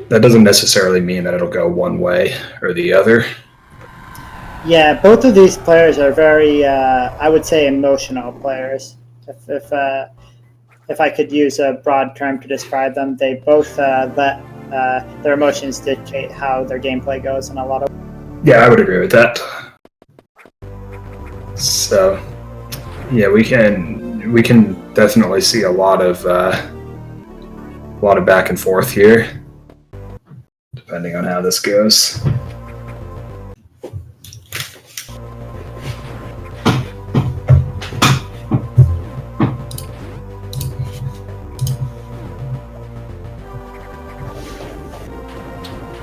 that doesn't necessarily mean that it'll go one way or the other. Yeah, both of these players are very, I would say, emotional players. If I could use a broad term to describe them, they both let their emotions dictate how their gameplay goes in a lot of. Yeah, I would agree with that. So, yeah, we can definitely see a lot of back and forth here, depending on how this goes.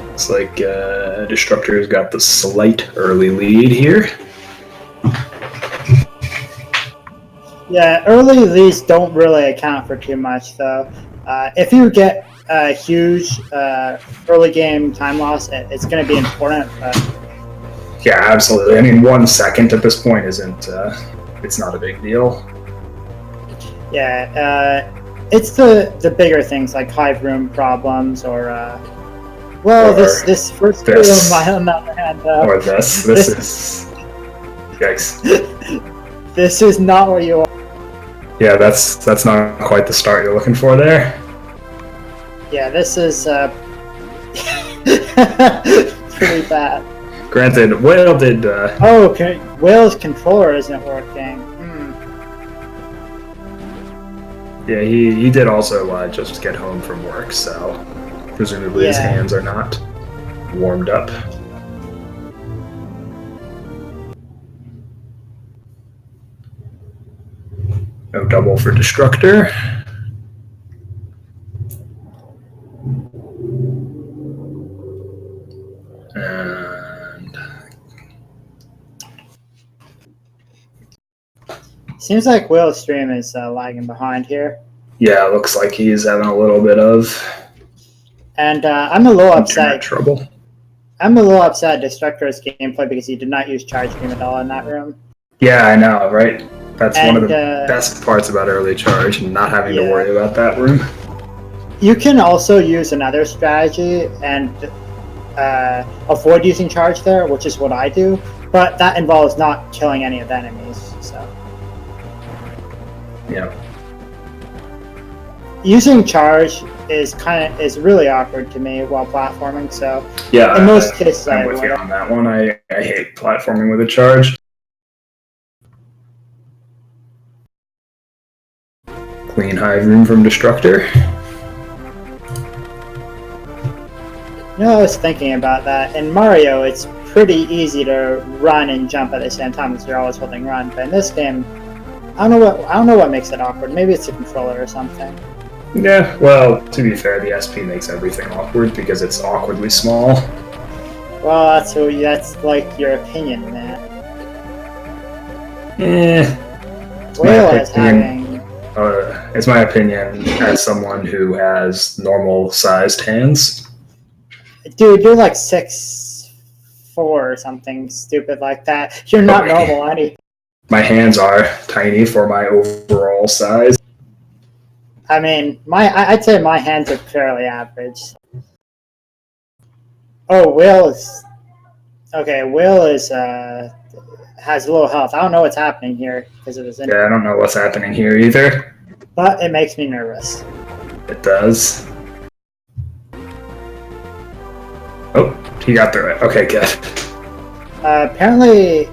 Looks like Destructor's got the slight early lead here. Yeah, early leads don't really account for too much, though. If you get a huge early game time loss, it's going to be important. But... Yeah, absolutely. I mean, 1 second at this point isn't. It's not a big deal. Yeah, it's the bigger things like hive room problems or. Well, this first room, on the other hand. Or this is. Yikes. This is not what you want. Yeah, that's not quite the start you're looking for there. Yeah, this is pretty bad. Granted, Whale did. Oh, okay. Whale's controller isn't working. Yeah, he did also just get home from work, so presumably his hands are not warmed up. No double for Destructor. And seems like Will's stream is lagging behind here. Yeah, it looks like he's having a little bit of. And I'm a little upset. Trouble. I'm a little upset at Destructor's gameplay because he did not use charge beam at all in that room. Yeah, I know, right? That's one of the best parts about early charge, and not having to worry about that room. You can also use another strategy and avoid using charge there, which is what I do, but that involves not killing any of the enemies. So. Yeah. Using charge is really awkward to me while platforming. So yeah, in most cases, I'm with you on that one. I hate platforming with a charge. Clean hive room from Destructor. You know, I was thinking about that. In Mario, it's pretty easy to run and jump at the same time because you're always holding run. But in this game, I don't know what makes it awkward. Maybe it's the controller or something. Yeah, well, to be fair, the SP makes everything awkward because it's awkwardly small. Well, that's like your opinion, man. It's my opinion as someone who has normal-sized hands. Dude, you're like 6'4" or something stupid like that. You're not normal, Andy. My hands are tiny for my overall size. I mean, I'd say my hands are fairly average. Oh, Will is has low health. I don't know what's happening here because of his injury. Yeah, I don't know what's happening here either. But it makes me nervous. It does. Oh, he got through it. Okay, good. Apparently,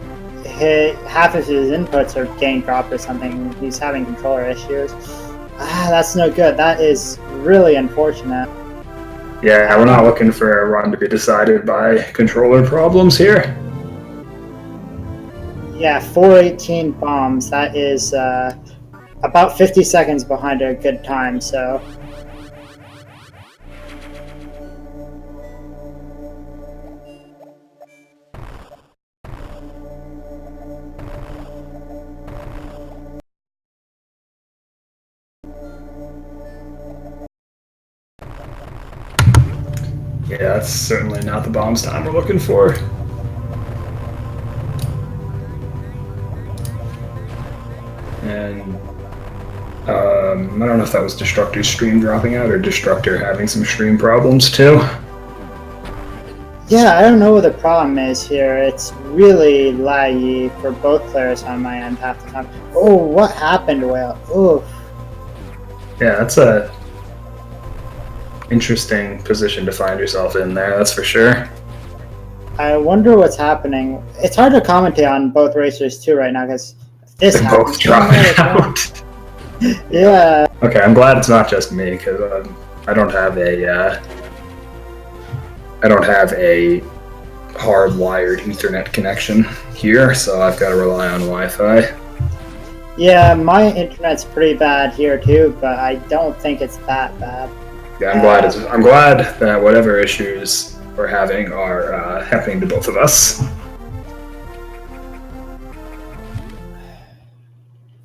half of his inputs are getting dropped or something. He's having controller issues. That's no good. That is really unfortunate. Yeah, we're not looking for a run to be decided by controller problems here. Yeah, 418 bombs. That is about 50 seconds behind a good time, so... Yeah, that's certainly not the bombs time we're looking for. And I don't know if that was Destructor's stream dropping out or Destructor having some stream problems too. Yeah, I don't know what the problem is here. It's really laggy for both players on my end half the time. Oh, what happened, Whale? Oof. Yeah, that's a interesting position to find yourself in there, that's for sure. I wonder what's happening. It's hard to commentate on both racers too right now because this They're happens. both dropping out. Yeah. Okay, I'm glad it's not just me because I don't have a hardwired Ethernet connection here, so I've got to rely on Wi-Fi. Yeah, my internet's pretty bad here too, but I don't think it's that bad. Yeah, I'm glad that whatever issues we're having are happening to both of us.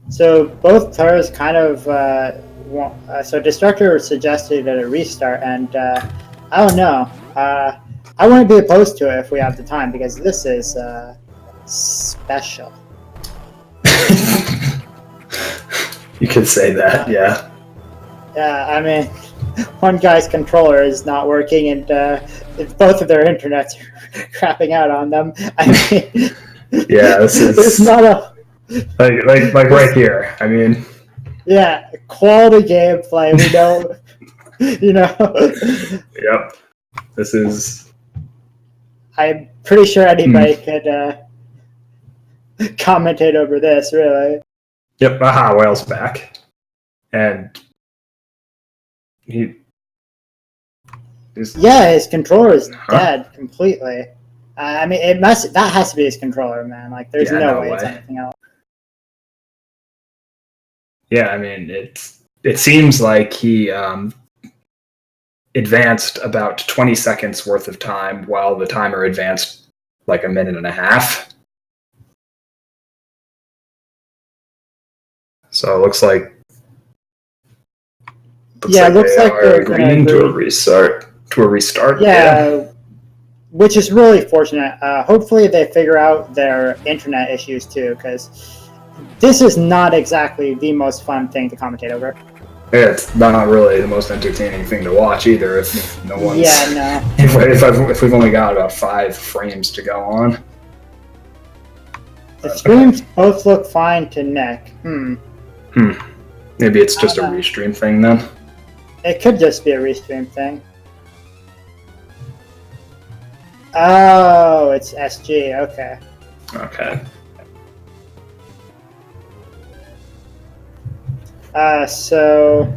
So both players kind of so Destructor suggested a restart, and I don't know. I wouldn't be opposed to it if we have the time because this is special. You could say that, yeah. Yeah, I mean, one guy's controller is not working, and both of their internets are crapping out on them. I mean, yeah, this is it's not a like right here. I mean, yeah, quality gameplay. We don't, you know. Yep. This is. I'm pretty sure anybody could commentate over this, really. Yep. Aha, Whale's back, and yeah, his controller is dead completely. I mean, that has to be his controller, man. Like, there's no way it's anything else. Yeah, I mean, it seems like he advanced about 20 seconds worth of time while the timer advanced like a minute and a half. So it looks like they're agreeing to a restart. Yeah, which is really fortunate. Hopefully they figure out their internet issues too, because this is not exactly the most fun thing to commentate over. It's not really the most entertaining thing to watch either. If no one's if we've only got about 5 frames to go on. The streams both look fine to Nick. Maybe it's just a restream thing then. It could just be a restream thing. Oh, it's SG. Okay. Okay. So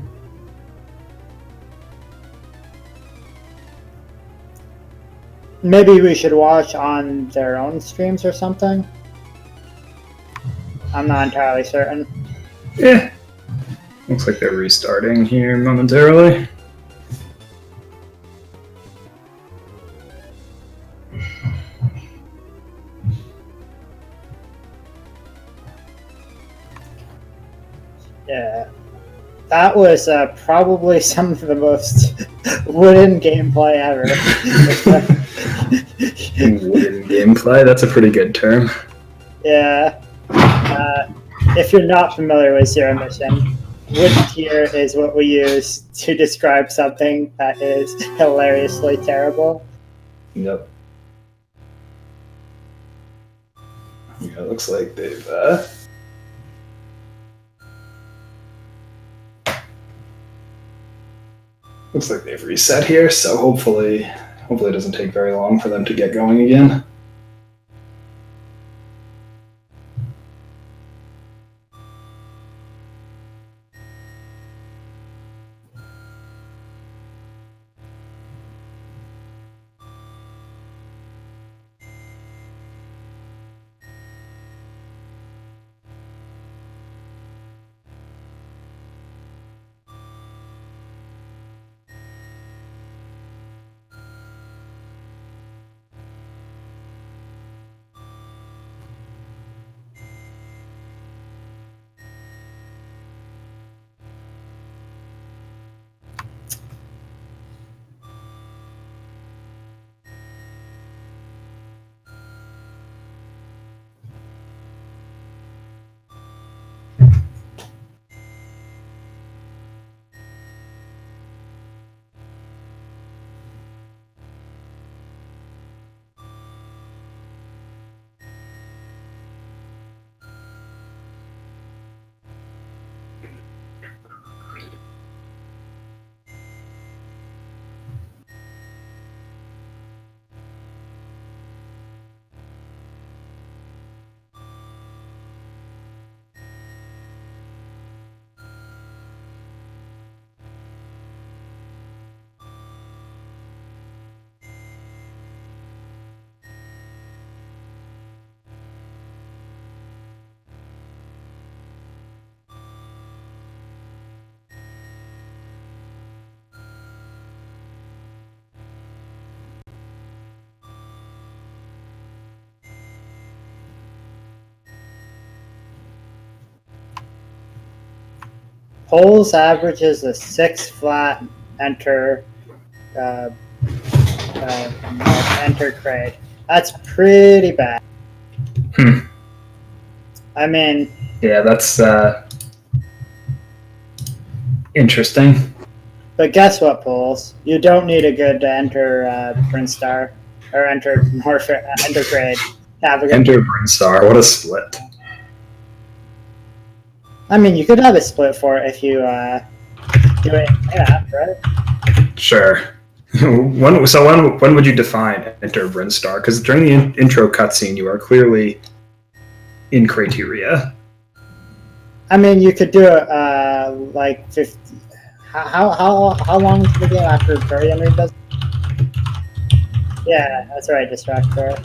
maybe we should watch on their own streams or something. I'm not entirely certain. Yeah. Looks like they're restarting here momentarily. Yeah, that was probably some of the most wooden gameplay ever. Wooden gameplay? That's a pretty good term. Yeah. If you're not familiar with Zero Mission, wood tier is what we use to describe something that is hilariously terrible. Yep. Yeah, it looks like they've reset here, so hopefully it doesn't take very long for them to get going again. Poles averages a 6 flat enter enter grade. That's pretty bad. I mean, yeah, that's interesting. But guess what, Poles? You don't need a good enter Brinstar or enter grade. Enter Brinstar. What a split. I mean, you could have a split for it if you do it in that, right? Sure. When would you define enter Brinstar? Because during the intro cutscene, you are clearly in criteria. I mean, you could do it like 50. How long is the game after Barry Henry does? Yeah, that's right, Destructor.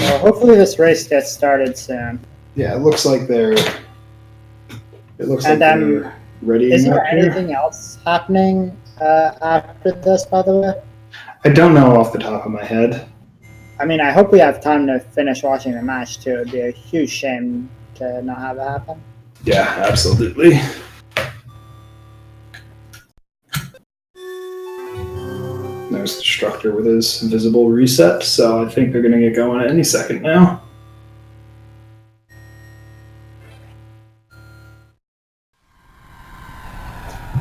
Well, hopefully this race gets started soon. Yeah, it looks like they're. Ready. Is there anything else happening after this, by the way? I don't know off the top of my head. I mean, I hope we have time to finish watching the match too. It'd be a huge shame to not have it happen. Yeah, absolutely. There's Destructor with his visible reset, so I think they're going to get going any second now.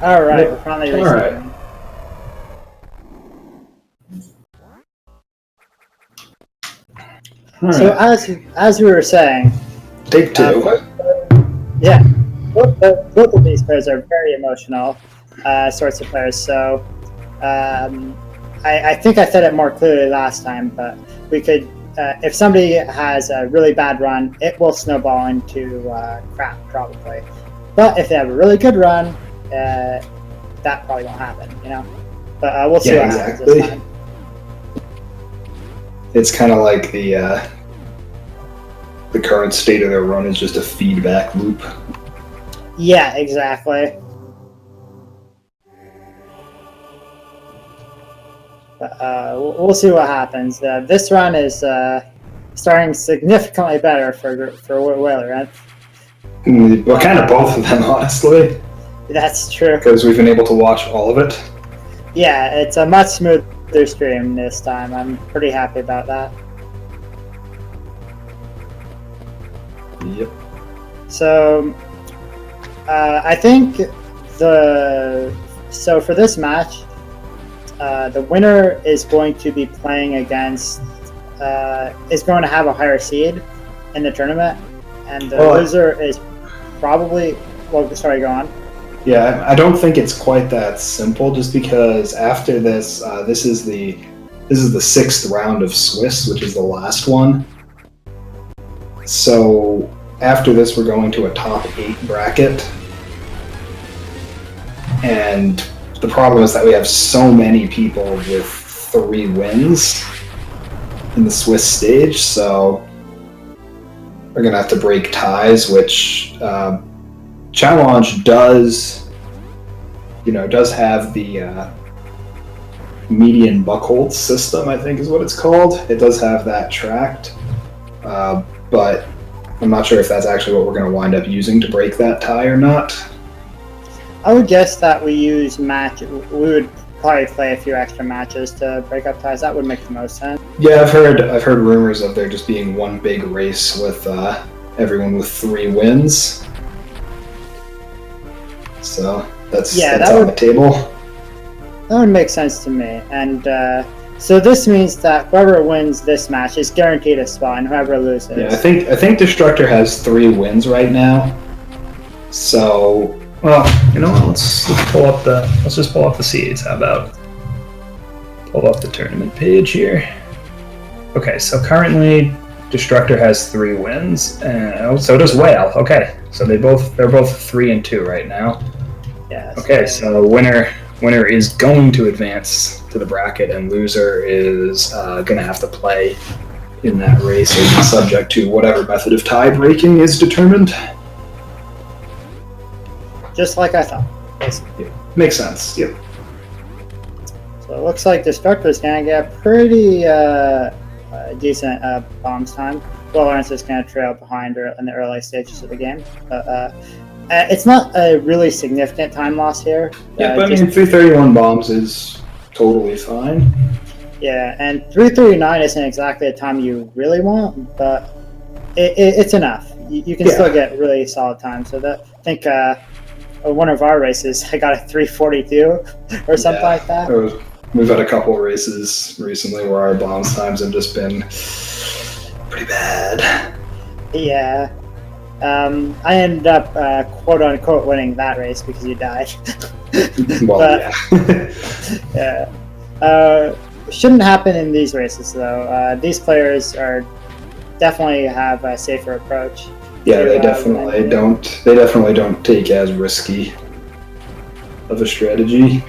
Alright, we're finally racing. Alright. So as we were saying, take two. Both of these players are very emotional sorts of players. So I think I said it more clearly last time, but we could, if somebody has a really bad run, it will snowball into crap probably. But if they have a really good run, that probably won't happen, you know. But we'll see what happens this time. It's kind of like the current state of their run is just a feedback loop. Yeah, exactly. But we'll see what happens. This run is starting significantly better for Whalerynth. Well, kind of both of them, honestly. That's true. Because we've been able to watch all of it. Yeah, it's a much smoother stream this time. I'm pretty happy about that. Yep. So, I think so for this match, the winner is going to be playing against is going to have a higher seed in the tournament, and the loser is probably. Well, sorry, go on. Yeah, I don't think it's quite that simple. Just because after this, this is the 6th round of Swiss, which is the last one. So after this, we're going to a top 8 bracket, and the problem is that we have so many people with 3 wins in the Swiss stage. So we're gonna have to break ties, which. Challenge does have the median buckhold system, I think is what it's called. It does have that tracked, but I'm not sure if that's actually what we're going to wind up using to break that tie or not. I would guess that we use we would probably play a few extra matches to break up ties. That would make the most sense. Yeah, I've heard rumors of there just being one big race with everyone with 3 wins. So that's on the table. That would make sense to me. And so this means that whoever wins this match is guaranteed a spot, and whoever loses. Yeah, I think Destructor has 3 wins right now. So, well, you know what? Let's just pull up the seeds. How about pull up the tournament page here? Okay, so currently Destructor has 3 wins, and so does Whale. Okay, so they're both 3 and 2 right now. Yeah. Okay, so winner is going to advance to the bracket, and loser is going to have to play in that race, or be subject to whatever method of tie breaking is determined. Just like I thought. Basically. Yeah, makes sense. Yep. So it looks like Destructor's gonna get pretty decent bombs time. Whalerynth is gonna trail behind her in the early stages of the game, but it's not a really significant time loss here. Yeah, but I mean, 331 bombs is totally fine. Yeah, and 339 isn't exactly a time you really want, but it's enough. You can still get really solid time. So that I think one of our races, I got a 342 or something like that. We've had a couple races recently where our bombs times have just been pretty bad. Yeah. I ended up quote unquote winning that race because you died. Well, but, yeah. Shouldn't happen in these races though. These players are definitely have a safer approach. Yeah, they definitely don't. They definitely don't take as risky of a strategy.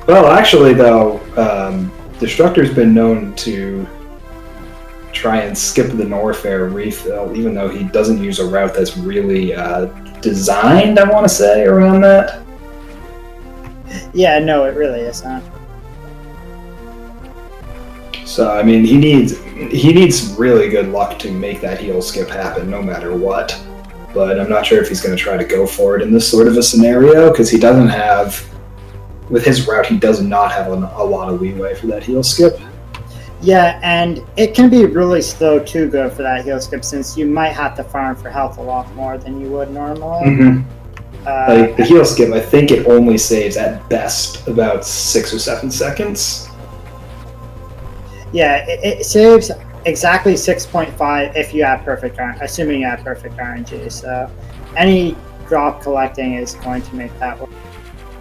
Well, actually, though, Destructor's been known to try and skip the Norfair refill, even though he doesn't use a route that's really designed, I want to say, around that. Yeah, no, it really isn't. So, I mean, he needs really good luck to make that heel skip happen, no matter what. But I'm not sure if he's going to try to go for it in this sort of a scenario, because he doesn't have, with his route, he does not have a lot of leeway for that heel skip. Yeah, and it can be really slow to go for that heel skip, since you might have to farm for health a lot more than you would normally. Mm-hmm. Like the heel skip, I think it only saves at best about 6 or 7 seconds. Yeah, it saves exactly 6.5 if you have perfect RNG, assuming you have perfect RNG. So any drop collecting is going to make that work.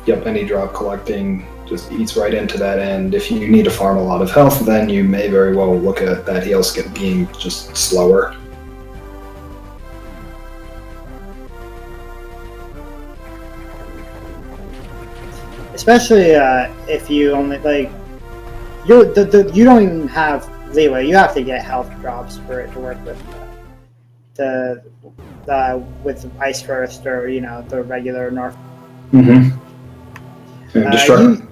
Yep, any drop collecting just eats right into that end. If you need to farm a lot of health, then you may very well look at that heel skip being just slower. Especially if you only you don't even have leeway. You have to get health drops for it to work with with Ice First or the regular North. Mm-hmm. And Destructor.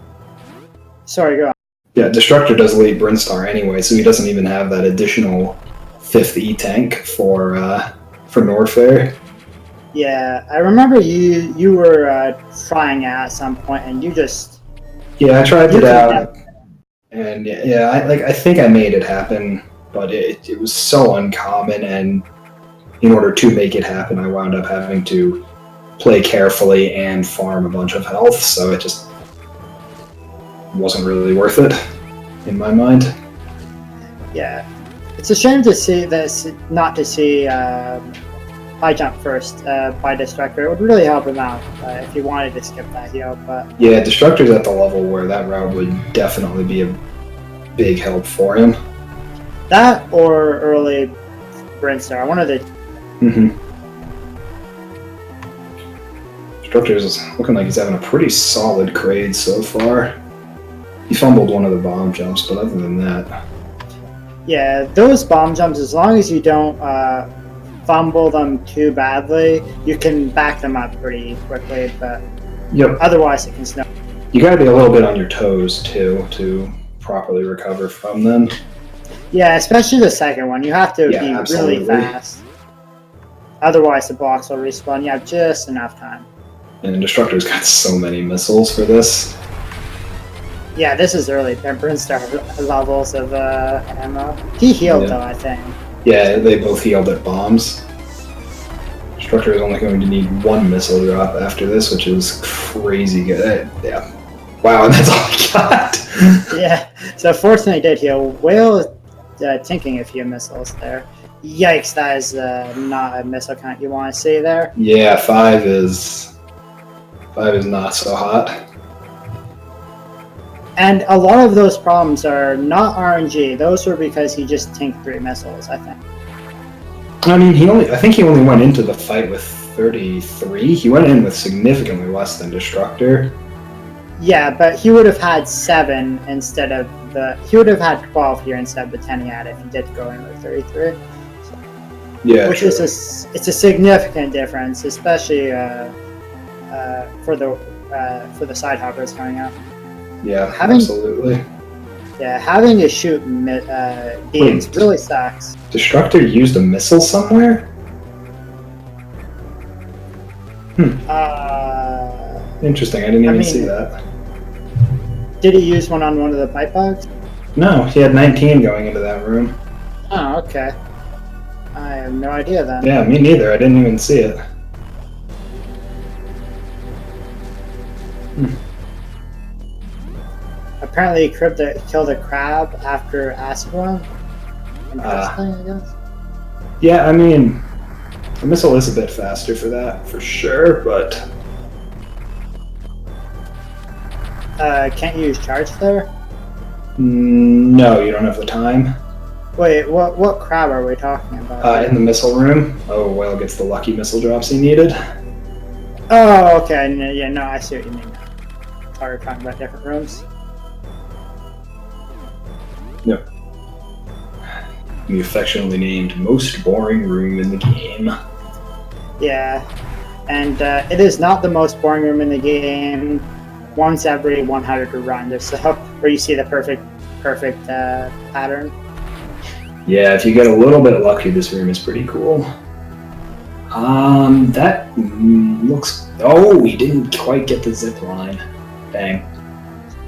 Sorry, go on. Yeah, Destructor does lead Brinstar anyway, so he doesn't even have that additional 5th E tank for Norfair. Yeah, I remember you were trying at some point, and you just... Yeah, I tried it out, and I think I made it happen, but it was so uncommon, and in order to make it happen, I wound up having to play carefully and farm a bunch of health, so it just wasn't really worth it, in my mind. Yeah, it's a shame to see this, not to see high jump first by Destructor. It would really help him out if he wanted to skip that heel. But yeah, Destructor's at the level where that route would definitely be a big help for him. That or early Brinstar, one of the. Mm-hmm. Destructor's looking like he's having a pretty solid grade so far. He fumbled one of the bomb jumps, but other than that... Yeah, those bomb jumps, as long as you don't fumble them too badly, you can back them up pretty quickly, but otherwise it can snow. You gotta be a little bit on your toes, too, to properly recover from them. Yeah, especially the second one. You have to be absolutely. Really fast. Otherwise the blocks will respawn. You have just enough time. And Destructor's got so many missiles for this. Yeah, this is early Brinstar levels of ammo. He healed though, I think. Yeah, they both healed at bombs. Destructor is only going to need 1 missile drop after this, which is crazy good. Yeah. Wow, and that's all he got. Yeah, so fortunately he did heal. Whale tinking a few missiles there. Yikes, that is not a missile count you want to see there. Yeah, 5 is not so hot. And a lot of those problems are not RNG. Those were because he just tanked 3 missiles, I think. I mean, I think he only went into the fight with 33. He went in with significantly less than Destructor. Yeah, but he would have had 7 instead of he would have had 12 here instead of the 10 he had if he did go in with 33. So, Yeah, which is it's a significant difference, especially for the side hoppers coming out. Yeah, absolutely. Yeah, having to shoot beams really sucks. Destructor used a missile somewhere? Interesting, I didn't even see that. Did he use one on one of the pipe bugs? No, he had 19 going into that room. Oh, okay. I have no idea then. Yeah, me neither, I didn't even see it. Apparently he killed a crab after acid run. Interesting, I guess. Yeah, I mean, the missile is a bit faster for that, for sure, but... can't you use charge there? No, you don't have the time. Wait, what crab are we talking about? In the missile room. Oh, Whale gets the lucky missile drops he needed. Oh, okay, yeah, no, I see what you mean now. I thought we were talking about different rooms. No. The affectionately named most boring room in the game. Yeah, and it is not the most boring room in the game. Once every 100 runs or so, where you see the perfect pattern. Yeah, if you get a little bit lucky, this room is pretty cool. That looks... Oh, we didn't quite get the zip line. Dang.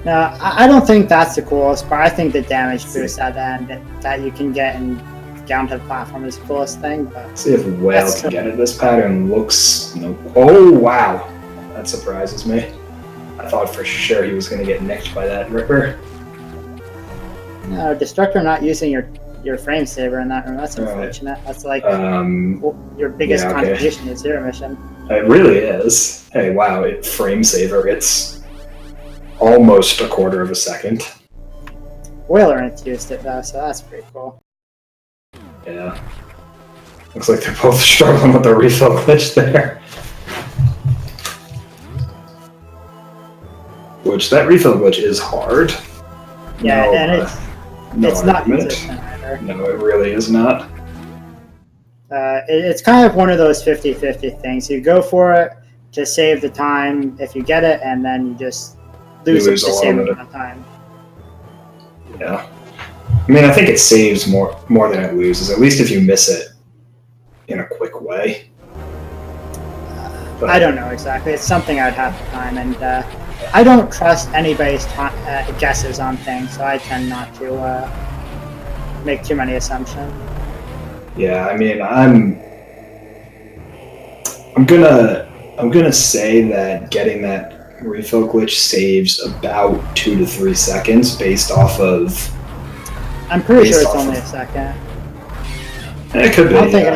No, I don't think that's the coolest part. I think the damage boost at the end that you can get and down to the platform is the coolest thing. But let's see if Whale can get it. This pattern looks... No. Oh, wow. That surprises me. I thought for sure he was going to get nicked by that Ripper. No, Destructor not using your frame saver in that room. That's unfortunate. That's like your biggest contribution to Zero Mission. It really is. Hey, wow, frame saver. It's almost a quarter of a second. Whalerynth used it though, so that's pretty cool. Yeah. Looks like they're both struggling with the refill glitch there. Which, that refill glitch is hard. Yeah, no, and it's not consistent either. No, it really is not. It's kind of one of those 50-50 things. You go for it to save the time if you get it, and then you just lose it to save the time. Yeah. I mean, I think it saves more than it loses, at least if you miss it in a quick way. But I don't know exactly. It's something I'd have to time, and I don't trust anybody's guesses on things, so I tend not to make too many assumptions. Yeah, I mean, I'm gonna say that getting that refill glitch saves about 2 to 3 seconds based off of. I'm pretty sure it's only a second. It could be. I don't think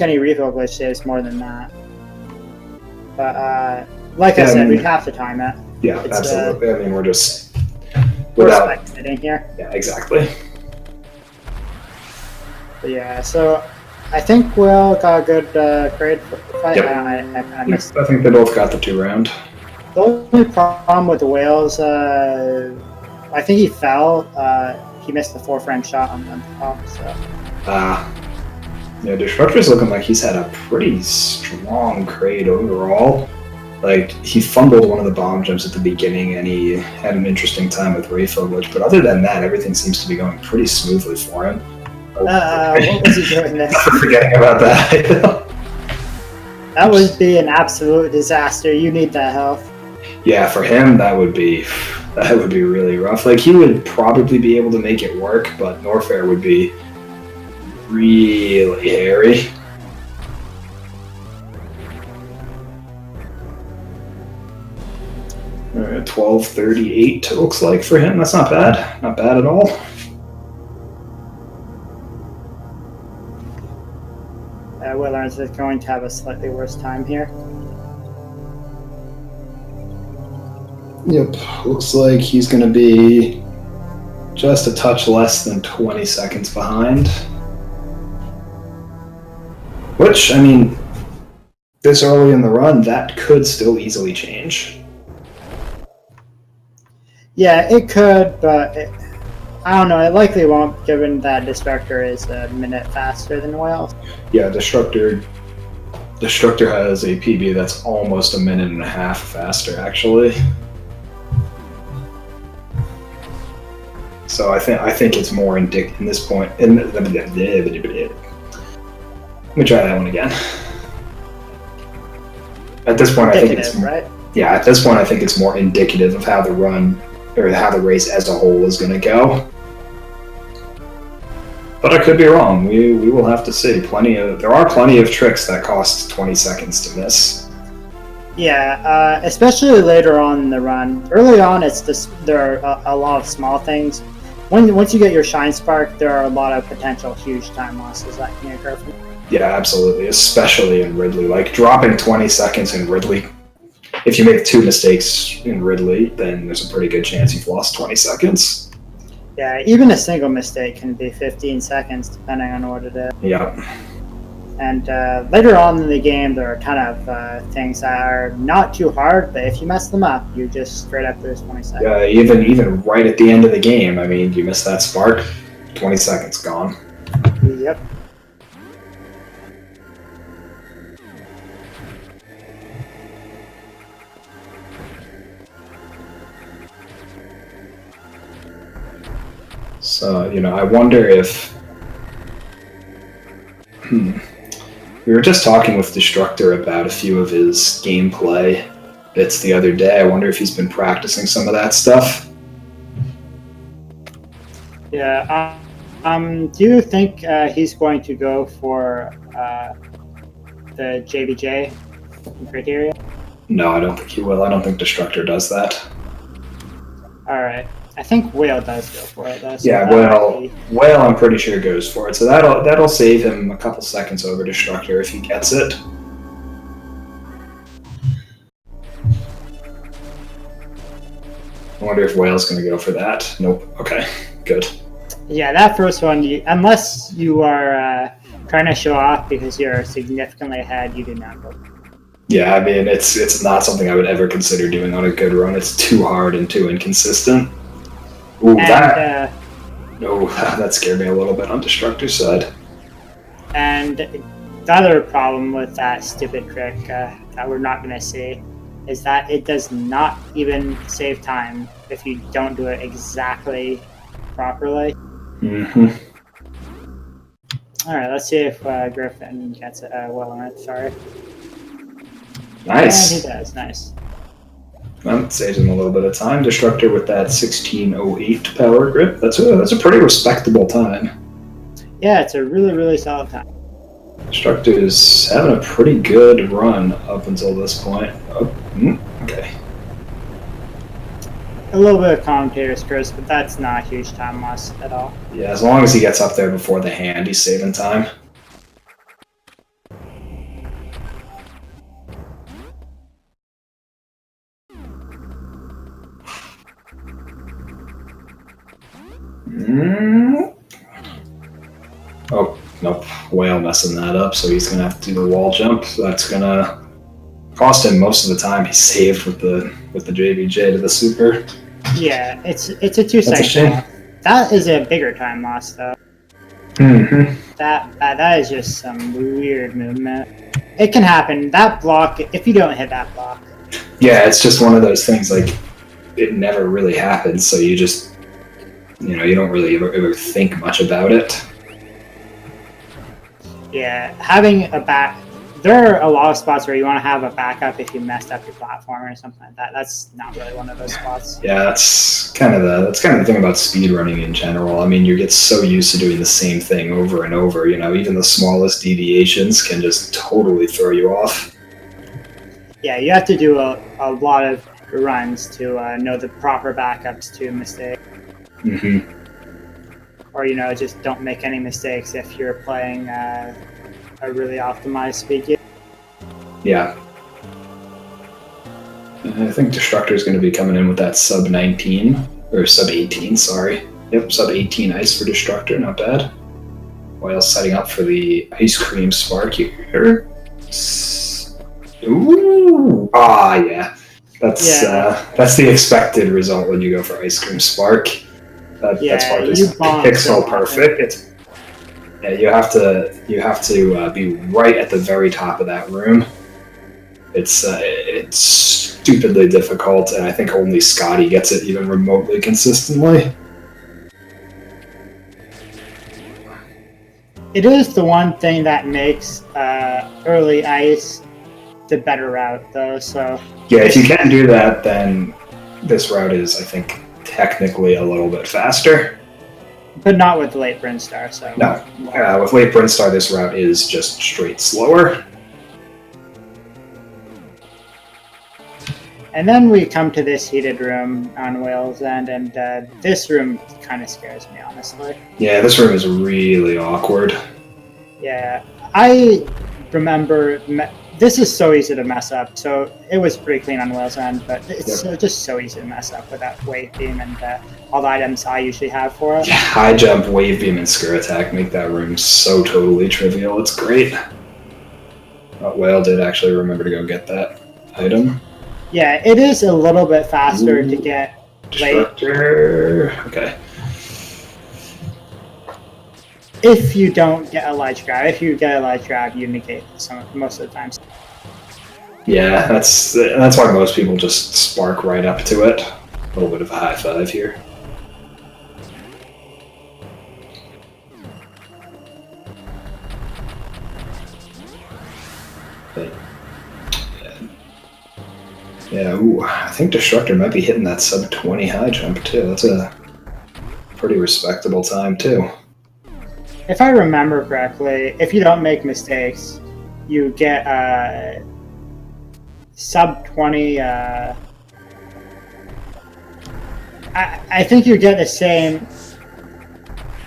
any refill glitch saves more than that. But like I said, we'd have to time it. Yeah, absolutely. I mean, we're spectating here. Yeah, exactly. But yeah, so I think Will got a good grade for the fight. Yep. I missed. I think they both got the 2 round. The only problem with the whales, I think he fell. He missed the 4-frame shot on the top. So. Yeah, Destructor's looking like he's had a pretty strong grade overall. Like, he fumbled one of the bomb jumps at the beginning, and he had an interesting time with refill glitch. But other than that, everything seems to be going pretty smoothly for him. What was he doing next? Forgetting about that. That would be an absolute disaster. You need that health. Yeah, for him, that would be really rough. Like, he would probably be able to make it work, but Norfair would be really hairy. All right, 12:38 it looks like for him. That's not bad. Not bad at all. Whalerynth is going to have a slightly worse time here. Yep, looks like he's going to be just a touch less than 20 seconds behind. Which, I mean, this early in the run, that could still easily change. Yeah, it could, but I don't know. It likely won't, given that Destructor is a minute faster than Whale. Yeah, Destructor has a PB that's almost a minute and a half faster, actually. So I think it's more in this point. Let me try that one again. At this point, I think it's right? Yeah. At this point, I think it's more indicative of how the run or how the race as a whole is going to go. But I could be wrong. We will have to see. There are plenty of tricks that cost 20 seconds to miss. Yeah, especially later on in the run. Early on, there are a lot of small things. Once you get your Shine Spark, there are a lot of potential huge time losses that can occur. Yeah, absolutely. Especially in Ridley. Like, dropping 20 seconds in Ridley. If you make 2 mistakes in Ridley, then there's a pretty good chance you've lost 20 seconds. Yeah, even a single mistake can be 15 seconds, depending on what it is. Yeah. And later on in the game, there are a ton of things that are not too hard, but if you mess them up, you just straight up lose 20 seconds. Yeah, even right at the end of the game, I mean, you miss that spark, 20 seconds gone. Yep. So, I wonder if... We were just talking with Destructor about a few of his gameplay bits the other day. I wonder if he's been practicing some of that stuff. Yeah. Do you think he's going to go for the JBJ criteria? No, I don't think he will. I don't think Destructor does that. All right. I think Whale does go for it, though. So yeah, Whale, I'm pretty sure goes for it. So that'll save him a couple seconds over Destructor if he gets it. I wonder if Whale's going to go for that. Nope. Okay, good. Yeah, that first one, unless you are trying to show off because you're significantly ahead, you do not go. Yeah, I mean, it's not something I would ever consider doing on a good run. It's too hard and too inconsistent. Ooh, that scared me a little bit on Destructor's side. And the other problem with that stupid trick that we're not going to see is that it does not even save time if you don't do it exactly properly. Mm-hmm. All right, let's see if Griffin gets it. Whalerynth, sorry. Nice. And he does, nice. Well, it saves him a little bit of time. Destructor with that 1608 power grip. That's a pretty respectable time. Yeah, it's a really, really solid time. Destructor is having a pretty good run up until this point. Oh, okay. A little bit of commentator's curse, but that's not a huge time loss at all. Yeah, as long as he gets up there before the hand, he's saving time. Oh, nope. Whale messing that up, so he's going to have to do the wall jump. That's going to cost him most of the time he saved with the JBJ to the super. Yeah, it's a 2-second loss. That is a bigger time loss, though. Mm-hmm. That is just some weird movement. It can happen. That block, if you don't hit that block. Yeah, it's just one of those things, like, it never really happens, so you just, you don't really ever think much about it. Yeah, having a back... There are a lot of spots where you want to have a backup if you messed up your platform or something like that. That's not really one of those spots. Yeah, that's kind of the thing about speedrunning in general. I mean, you get so used to doing the same thing over and over, even the smallest deviations can just totally throw you off. Yeah, you have to do a lot of runs to know the proper backups to a mistake. Mm-hmm. Or, just don't make any mistakes if you're playing a really optimized speed game. Yeah. I think Destructor is going to be coming in with that sub 19 or sub 18. Sorry, yep, sub 18 ice for Destructor, not bad. While setting up for the ice cream spark here. Ooh, yeah. That's the expected result when you go for ice cream spark. That's why this pixel perfect. You have to be right at the very top of that room. It's stupidly difficult, and I think only Scotty gets it even remotely consistently. It is the one thing that makes early ice the better route, though. So yeah, if you can't do that, then this route is, I think, technically a little bit faster. But not with late Brinstar. So no, with late Brinstar, this route is just straight slower. And then we come to this heated room on Whale's End, and this room kind of scares me, honestly. Yeah, this room is really awkward. Yeah, I remember this is so easy to mess up. So it was pretty clean on Whale's End, but it's just so easy to mess up with that wave beam and all the items I usually have for it. Yeah, high jump, wave beam, and screw attack make that room so totally trivial. It's great. Whale did actually remember to go get that item. Yeah, it is a little bit faster to get Destructor. Okay. If you don't get a light grab, if you get a light grab, you negate most of the time. Yeah, that's why most people just spark right up to it. A little bit of a high five here. Yeah, I think Destructor might be hitting that sub 20 high jump too. That's a pretty respectable time too. If I remember correctly, if you don't make mistakes, you get sub 20. I think you get the same.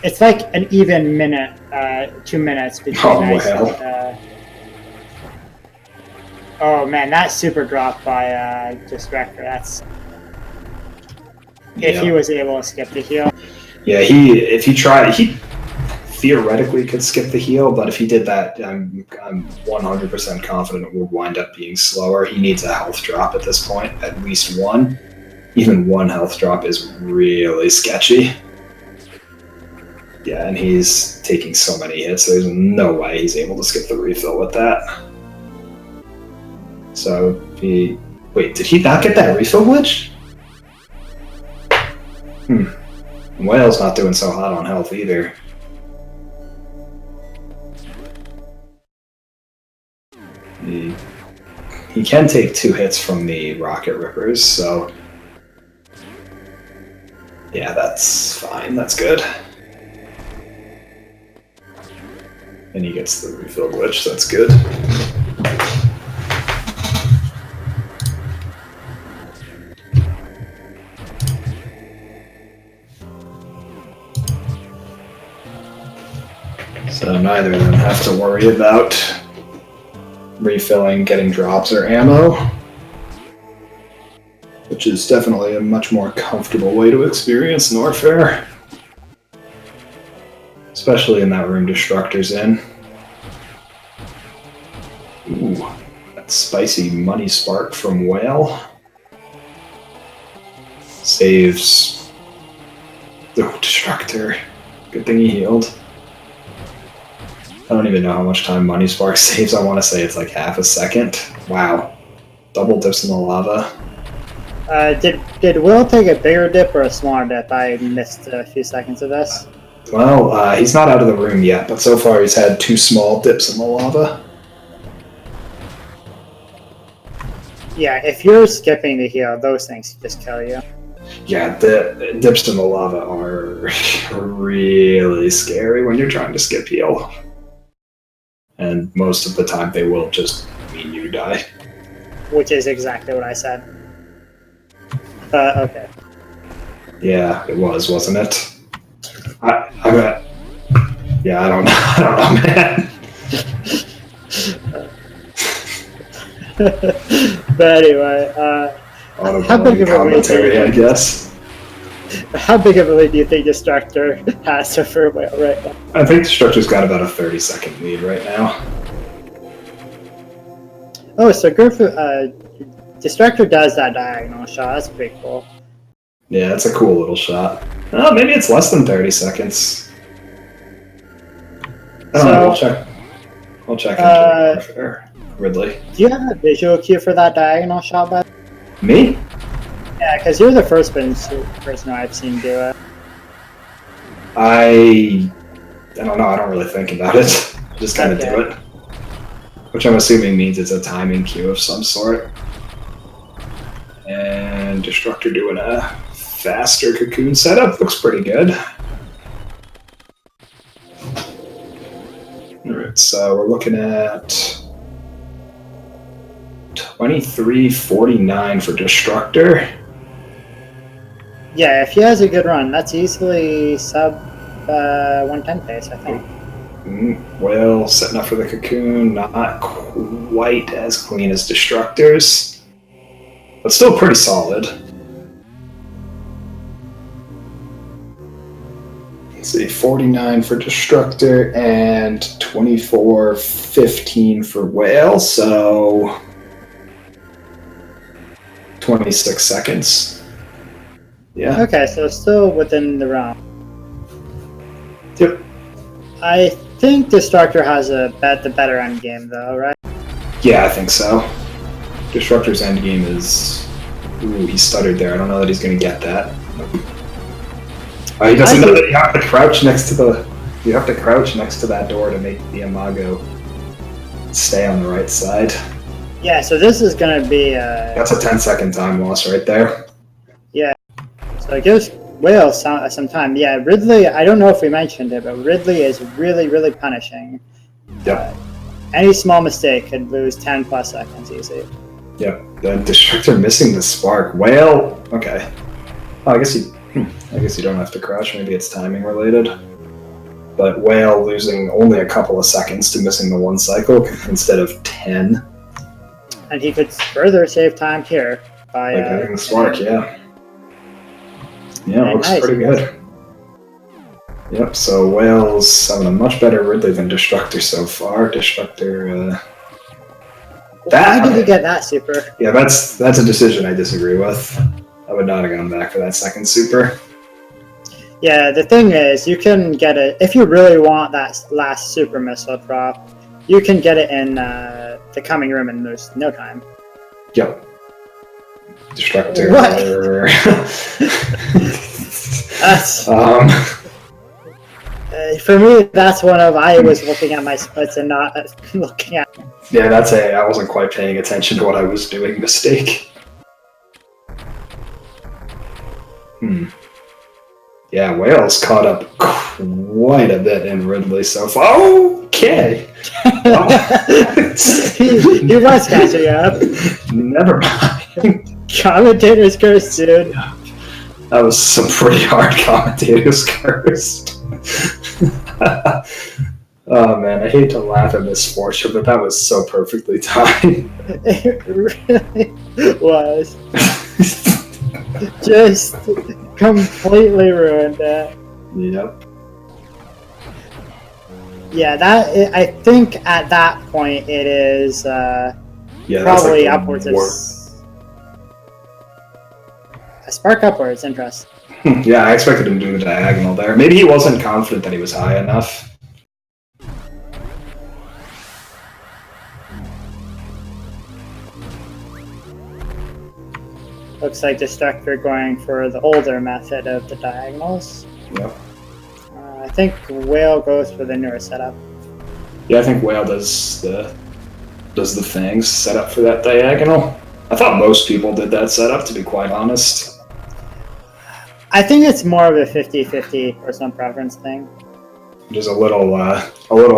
It's like an even minute, 2 minutes between ice and. Oh man, that super drop by Destructor. That's if he was able to skip the heal. Yeah, if he tried, he theoretically could skip the heal, but if he did that, I'm 100% confident it would wind up being slower. He needs a health drop at this point, at least one. Even one health drop is really sketchy. Yeah, and he's taking so many hits, there's no way he's able to skip the refill with that. So, wait, did he not get that refill glitch? Whale's not doing so hot on health either. He can take 2 hits from the rocket rippers, so yeah, that's fine, that's good. And he gets the refill glitch, that's good. So neither of them have to worry about refilling, getting drops, or ammo, which is definitely a much more comfortable way to experience Norfair. Especially in that room Destructor's in. Ooh, that spicy money spark from Whale. Saves the Destructor. Good thing he healed. I don't even know how much time Money Spark saves. I want to say it's like half a second. Wow. Double dips in the lava. Did Will take a bigger dip or a smaller dip? I missed a few seconds of this. Well, he's not out of the room yet, but so far he's had 2 small dips in the lava. Yeah, if you're skipping the heal, those things just kill you. Yeah, the dips in the lava are really scary when you're trying to skip heal. And most of the time they will just mean you die. Which is exactly what I said. Okay. Yeah, it was, wasn't it? I don't know, man. But anyway, How big Autoplay of a lead commentary, I guess. How big of a lead do you think Destructor has for Whale right now? I think Destructor's got about a 30-second lead right now. Oh, so Destructor does that diagonal shot. That's pretty cool. Yeah, it's a cool little shot. Oh, maybe it's less than 30 seconds. I don't know. We'll check Ridley. Do you have a visual cue for that diagonal shot, bud? Me? Yeah, because you're the first person I've seen do it. I don't know. I don't really think about it. Just kind of do it. Which I'm assuming means it's a timing cue of some sort. And Destructor doing a faster cocoon setup. Looks pretty good. Alright, so we're looking at 23:49 for Destructor. Yeah, if he has a good run, that's easily sub 110 pace, I think. Whale setting up for the cocoon, not quite as clean as Destructor's, but still pretty solid. Let's see, 49 for Destructor and 24:15 for Whale, so 26 seconds. Yeah. Okay, so still within the realm. Yep. I think Destructor has the better end game, though, right? Yeah, I think so. Destructor's end game is... Ooh, he stuttered there. I don't know that he's going to get that. He doesn't know that you have to crouch next to the... You have to crouch next to that door to make the Imago stay on the right side. Yeah, so this is going to be... That's a 10-second time loss right there. Yeah. So it gives Whale some time. Yeah, Ridley, I don't know if we mentioned it, but Ridley is really, really punishing. Yep. Any small mistake could lose 10 plus seconds easy. Yep. The Destructor missing the spark. Whale... Okay. Oh, I guess you don't have to crouch. Maybe it's timing related. But Whale losing only a couple of seconds to missing the one cycle instead of 10. And he could further save time here by getting the spark, yeah. Yeah, looks pretty good. Yep, so Whale's having a much better Ridley than Destructor so far. Destructor, Why did he get that super? Yeah, that's a decision I disagree with. I would not have gone back for that second super. Yeah, the thing is, you can get it, if you really want that last super missile drop, you can get it in the coming room in no time. Yep. Destructor. What? That's... for me, that's one of I was looking at my splits and not looking at... Yeah, that's I wasn't quite paying attention to what I was doing mistake. Yeah, Whale's caught up quite a bit in Ridley so far. Okay! he was catching up. Never mind. Commentator's curse, dude. That was some pretty hard commentator's curse. Oh man, I hate to laugh at misfortune, but that was so perfectly timed. It really was. Just completely ruined that. Yep. Yeah, I think at that point it is probably like upwards of a spark upwards. Interesting. Yeah, I expected him to do the diagonal there. Maybe he wasn't confident that he was high enough. Looks like Destructor going for the older method of the diagonals. Yep. I think Whale goes for the newer setup. Yeah, I think Whale does the things set up for that diagonal. I thought most people did that setup, to be quite honest. I think it's more of a 50-50 personal preference thing. Which is a little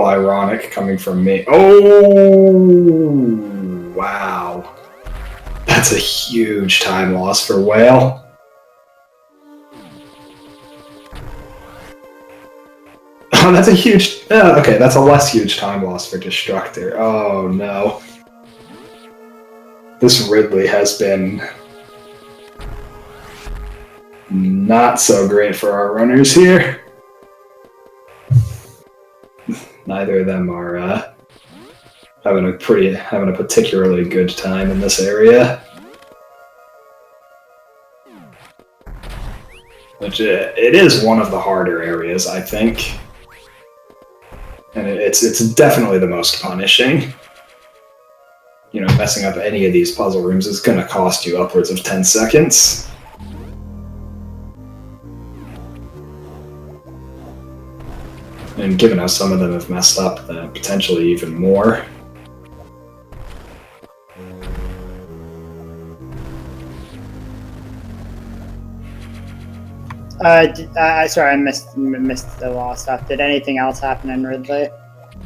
ironic coming from me. Oh, wow. That's a huge time loss for Whale. Oh, that's a huge... okay, that's a less huge time loss for Destructor. Oh, no. This Ridley has been Not so great for our runners here. Neither of them are having a particularly good time in this area. Which it is one of the harder areas, I think, and it's definitely the most punishing. You know, messing up any of these puzzle rooms is going to cost you upwards of 10 seconds. And given how some of them have messed up, potentially even more. Sorry, I missed the last stuff. Did anything else happen in Ridley?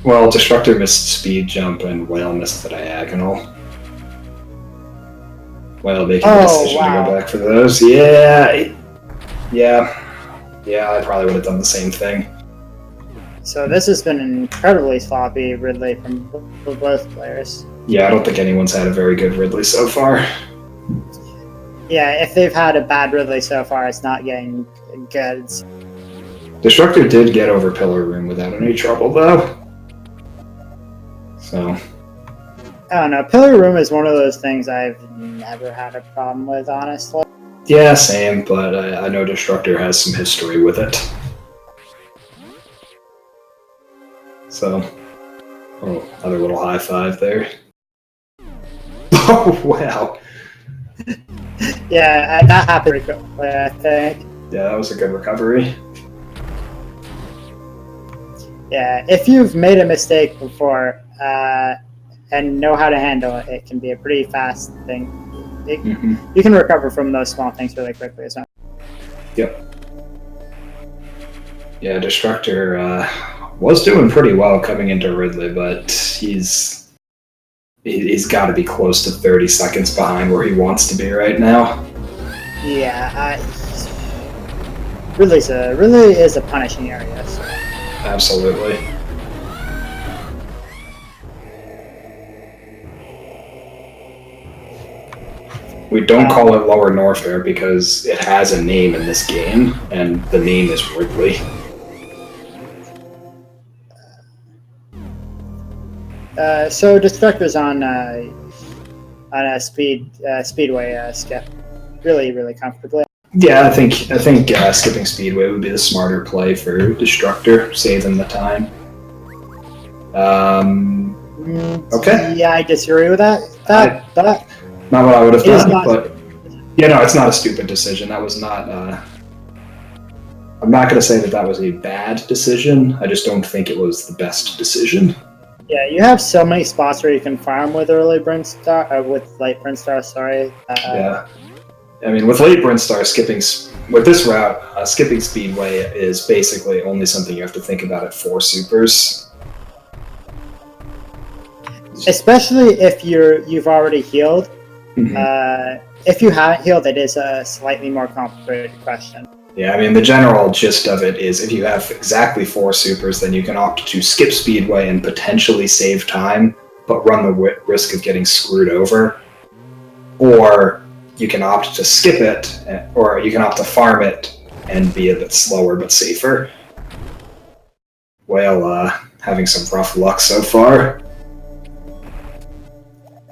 Well, Destructor missed speed jump and Whale missed the diagonal. Whale making the decision to go back for those. Yeah, I probably would have done the same thing. So this has been an incredibly sloppy Ridley from both players. Yeah, I don't think anyone's had a very good Ridley so far. Yeah, if they've had a bad Ridley so far, it's not getting good. Destructor did get over Pillar Room without any trouble, though. So... I don't know. Pillar Room is one of those things I've never had a problem with, honestly. Yeah, same, but I know Destructor has some history with it. So... Oh, another little high five there. Oh, wow. Yeah, that happened pretty quickly, I think. Yeah, that was a good recovery. Yeah, if you've made a mistake before and know how to handle it, it can be a pretty fast thing. You can recover from those small things really quickly, so. Yep. Yeah, Destructor was doing pretty well coming into Ridley, but he's got to be close to 30 seconds behind where he wants to be right now. Yeah, Ridley is a punishing area. So. Absolutely. We don't call it Lower Norfair because it has a name in this game, and the name is Ridley. So Destructor's on a speedway skip, really comfortably. Yeah, I think skipping Speedway would be the smarter play for Destructor, saving the time. Okay. Yeah, I disagree with that. That not what I would have done, not, but yeah, no, it's not a stupid decision. That was not. I'm not going to say that was a bad decision. I just don't think it was the best decision. Yeah, you have so many spots where you can farm with early Brinstar, with late Brinstar. Sorry. Yeah. I mean, with late Brinstar, with this route, skipping Speedway is basically only something you have to think about at 4 supers. Especially if you've already healed. Mm-hmm. If you haven't healed, it is a slightly more complicated question. Yeah, I mean, the general gist of it is if you have exactly 4 supers, then you can opt to skip Speedway and potentially save time, but run the risk of getting screwed over. Or you can opt to skip it, or you can opt to farm it and be a bit slower but safer. Whale having some rough luck so far.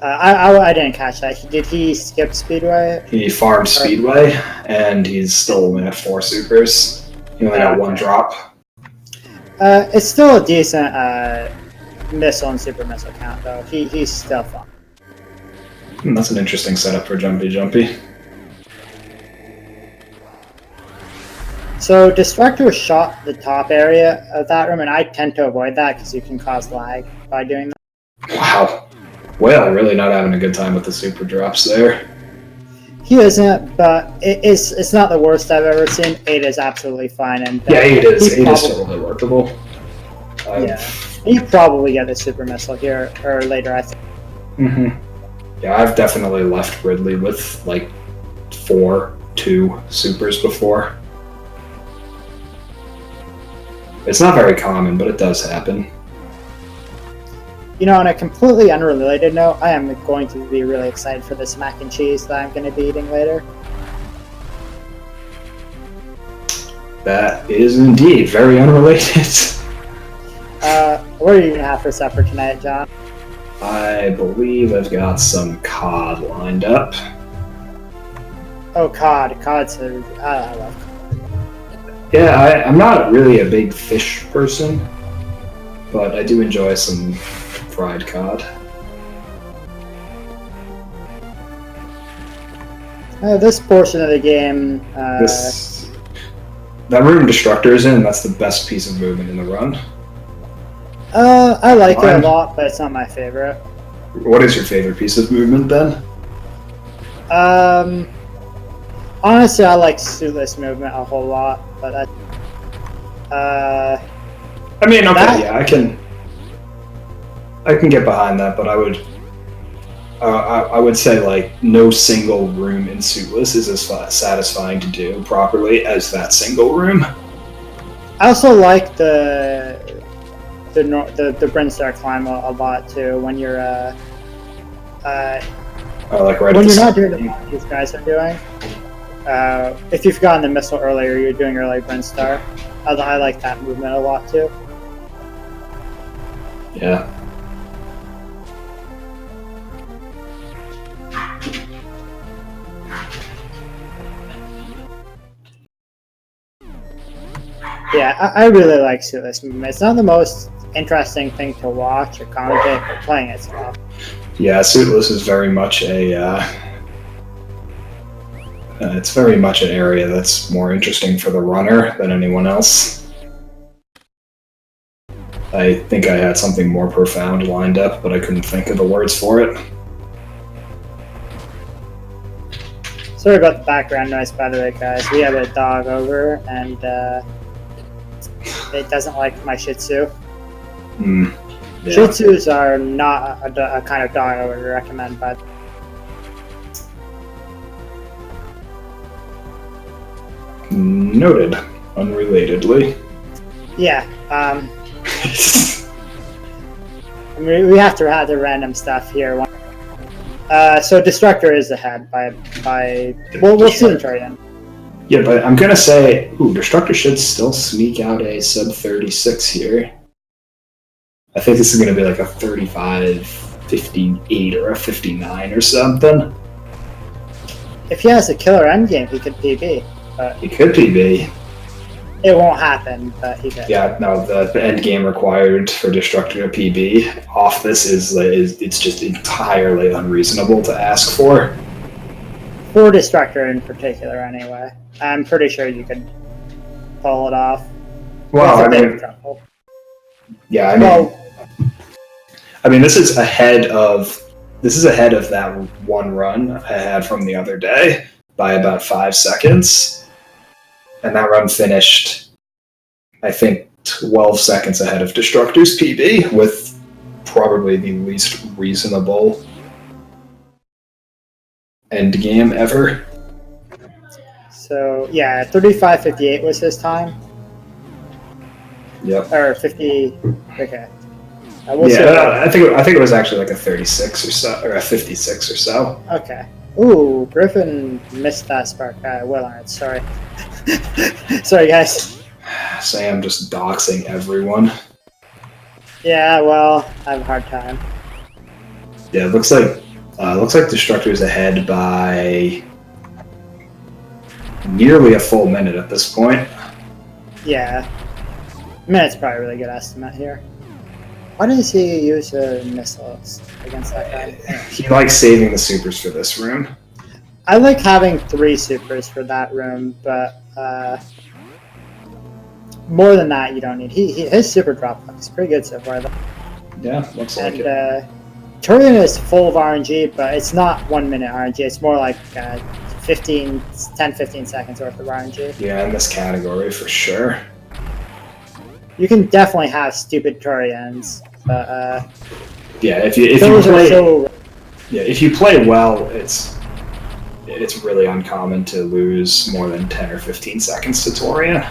I didn't catch that. Did he skip Speedway? He farmed Speedway, and he's still only at 4 supers. He only got 1 drop. It's still a decent missile and super missile count, though. He's still fun. That's an interesting setup for Jumpy. So Destructor shot the top area of that room, and I tend to avoid that because you can cause lag by doing that. Wow. Whale really not having a good time with the super drops there. He isn't, but it's not the worst I've ever seen. 8 is absolutely fine, and yeah, 8 is totally workable. Yeah, you probably get the super missile here or later, I think. Yeah, I've definitely left Ridley with like 2 supers before. It's not very common, but it does happen. You know, on a completely unrelated note, I am going to be really excited for this mac and cheese that I'm going to be eating later. That is indeed very unrelated. What are you gonna have for supper tonight, John? I believe I've got some cod lined up. Oh, cod. Cod's I love cod. Yeah, I'm not really a big fish person, but I do enjoy some fried cod. This portion of the game. That room Destructor is in, that's the best piece of movement in the run. I like it a lot, but it's not my favorite. What is your favorite piece of movement then? Honestly, I like suitless movement a whole lot, but I mean, okay, yeah, I can get behind that, but I would say like no single room in suitless is as satisfying to do properly as that single room. I also like the Brinstar climb a lot too. When you're when you're not doing what these guys are doing. If you've gotten the missile earlier, you're doing early Brinstar. I like that movement a lot too. Yeah. Yeah, I really like suitless movement. It's not the most interesting thing to watch or commentate, but playing it's fun. Yeah, suitless is very much it's very much an area that's more interesting for the runner than anyone else. I think I had something more profound lined up, but I couldn't think of the words for it. Sorry about the background noise, by the way, guys. We have a dog over, and it doesn't like my Shih Tzu. Yeah. Shih Tzus are not a kind of dog I would recommend, but Noted. Unrelatedly. yeah. I mean, we have to have the random stuff here. So Destructor is ahead by we'll see in Troyan. Yeah, but I'm gonna say, Destructor should still sneak out a sub 36 here. I think this is gonna be like a 35, 58, or a 59 or something. If he has a killer endgame, he could PB. He could PB. It won't happen, but he could. Yeah, no, the end game required for Destructor to PB off this is it's just entirely unreasonable to ask for. For Destructor in particular, anyway. I'm pretty sure you could pull it off. Well, I mean, yeah, I mean, this is ahead of that one run I had from the other day by about 5 seconds. And that run finished, I think, 12 seconds ahead of Destructor's PB, with probably the least reasonable end game ever. So, yeah, 35:58 was his time. Yep. Or 50. Okay. I think it was actually like a 36 or so, or a 56 or so. Okay. Ooh, Griffin missed that spark. Whalerynth, sorry. Sorry, guys. Sam just doxing everyone. Yeah, well, I have a hard time. Yeah, it looks like Destructor's ahead by nearly a full minute at this point. Yeah. A minute's probably a really good estimate here. Why didn't he use missiles against that guy? He likes saving the supers for this room. I like having 3 supers for that room, but more than that you don't need. His super drop looks pretty good so far, though. Yeah, looks like it. Turian is full of RNG, but it's not 1 minute RNG. It's more like 10-15 seconds worth of RNG. Yeah, in this category for sure. You can definitely have stupid Turians, but yeah, if you play well, it's really uncommon to lose more than 10 or 15 seconds to Turian.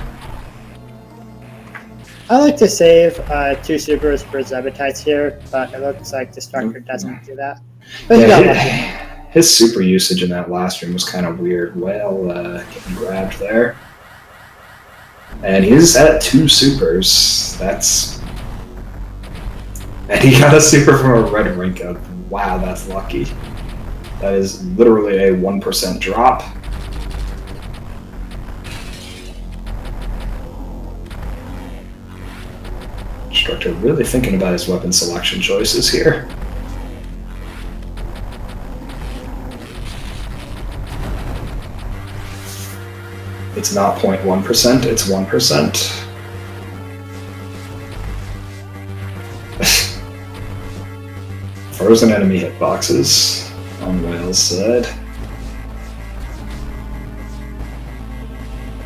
I like to save 2 supers for Zebatites here, but it looks like Destructor doesn't do that. But yeah, his super usage in that last room was kind of weird. Well, getting grabbed there. And he's at 2 supers. And he got a super from a Whalerynth. Wow, that's lucky. That is literally a 1% drop. Destructor really thinking about his weapon selection choices here. It's not 0.1%, it's 1%. Frozen enemy hitboxes on Whale's side.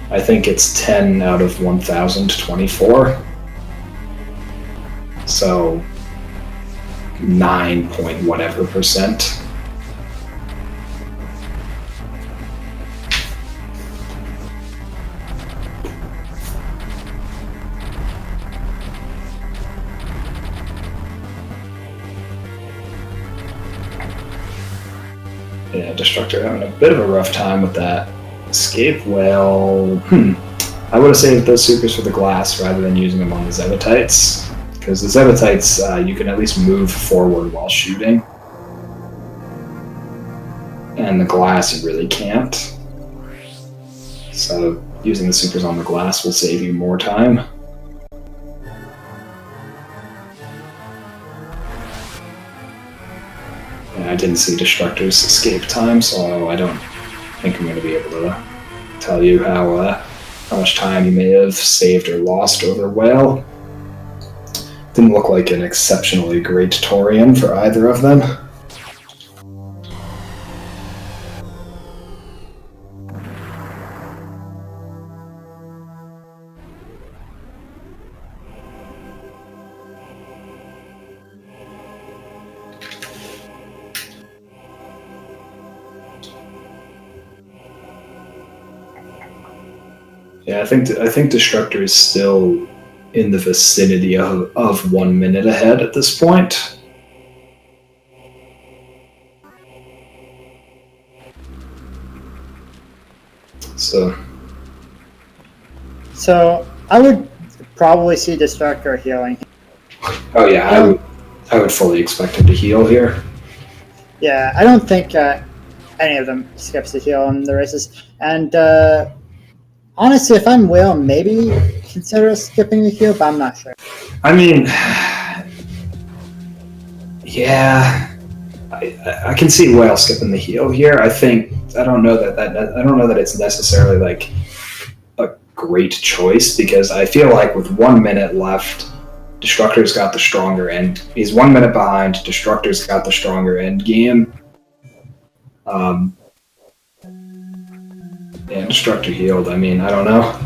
I think it's 10 out of 1,024. So 9 point whatever percent. Yeah, Destructor having a bit of a rough time with that. Escape Whale. I would have saved those supers for the glass rather than using them on the Zevatites. Because the Zevatites, you can at least move forward while shooting. And the glass, you really can't. So using the supers on the glass will save you more time. And I didn't see Destructor's escape time, so I don't think I'm going to be able to tell you how much time you may have saved or lost over Whale. Didn't look like an exceptionally great Taurian for either of them. Yeah, I think Destructor is still in the vicinity of 1 minute ahead at this point. So I would probably see Destructor healing. Oh yeah, I would fully expect him to heal here. Yeah, I don't think any of them skips the heal in the races. And honestly, if I'm Will, maybe consider skipping the heal, but I'm not sure. I mean, yeah, I can see Whale skipping the heal here. I don't know that it's necessarily like a great choice, because I feel like with 1 minute left, Destructor's got the stronger end. He's 1 minute behind. Destructor's got the stronger end game. Yeah, Destructor healed. I mean, I don't know.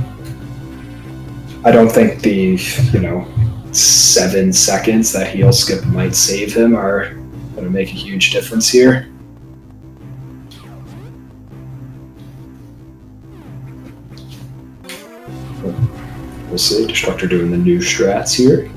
I don't think the 7 seconds that heal skip might save him are going to make a huge difference here. We'll see. Destructor doing the new strats here.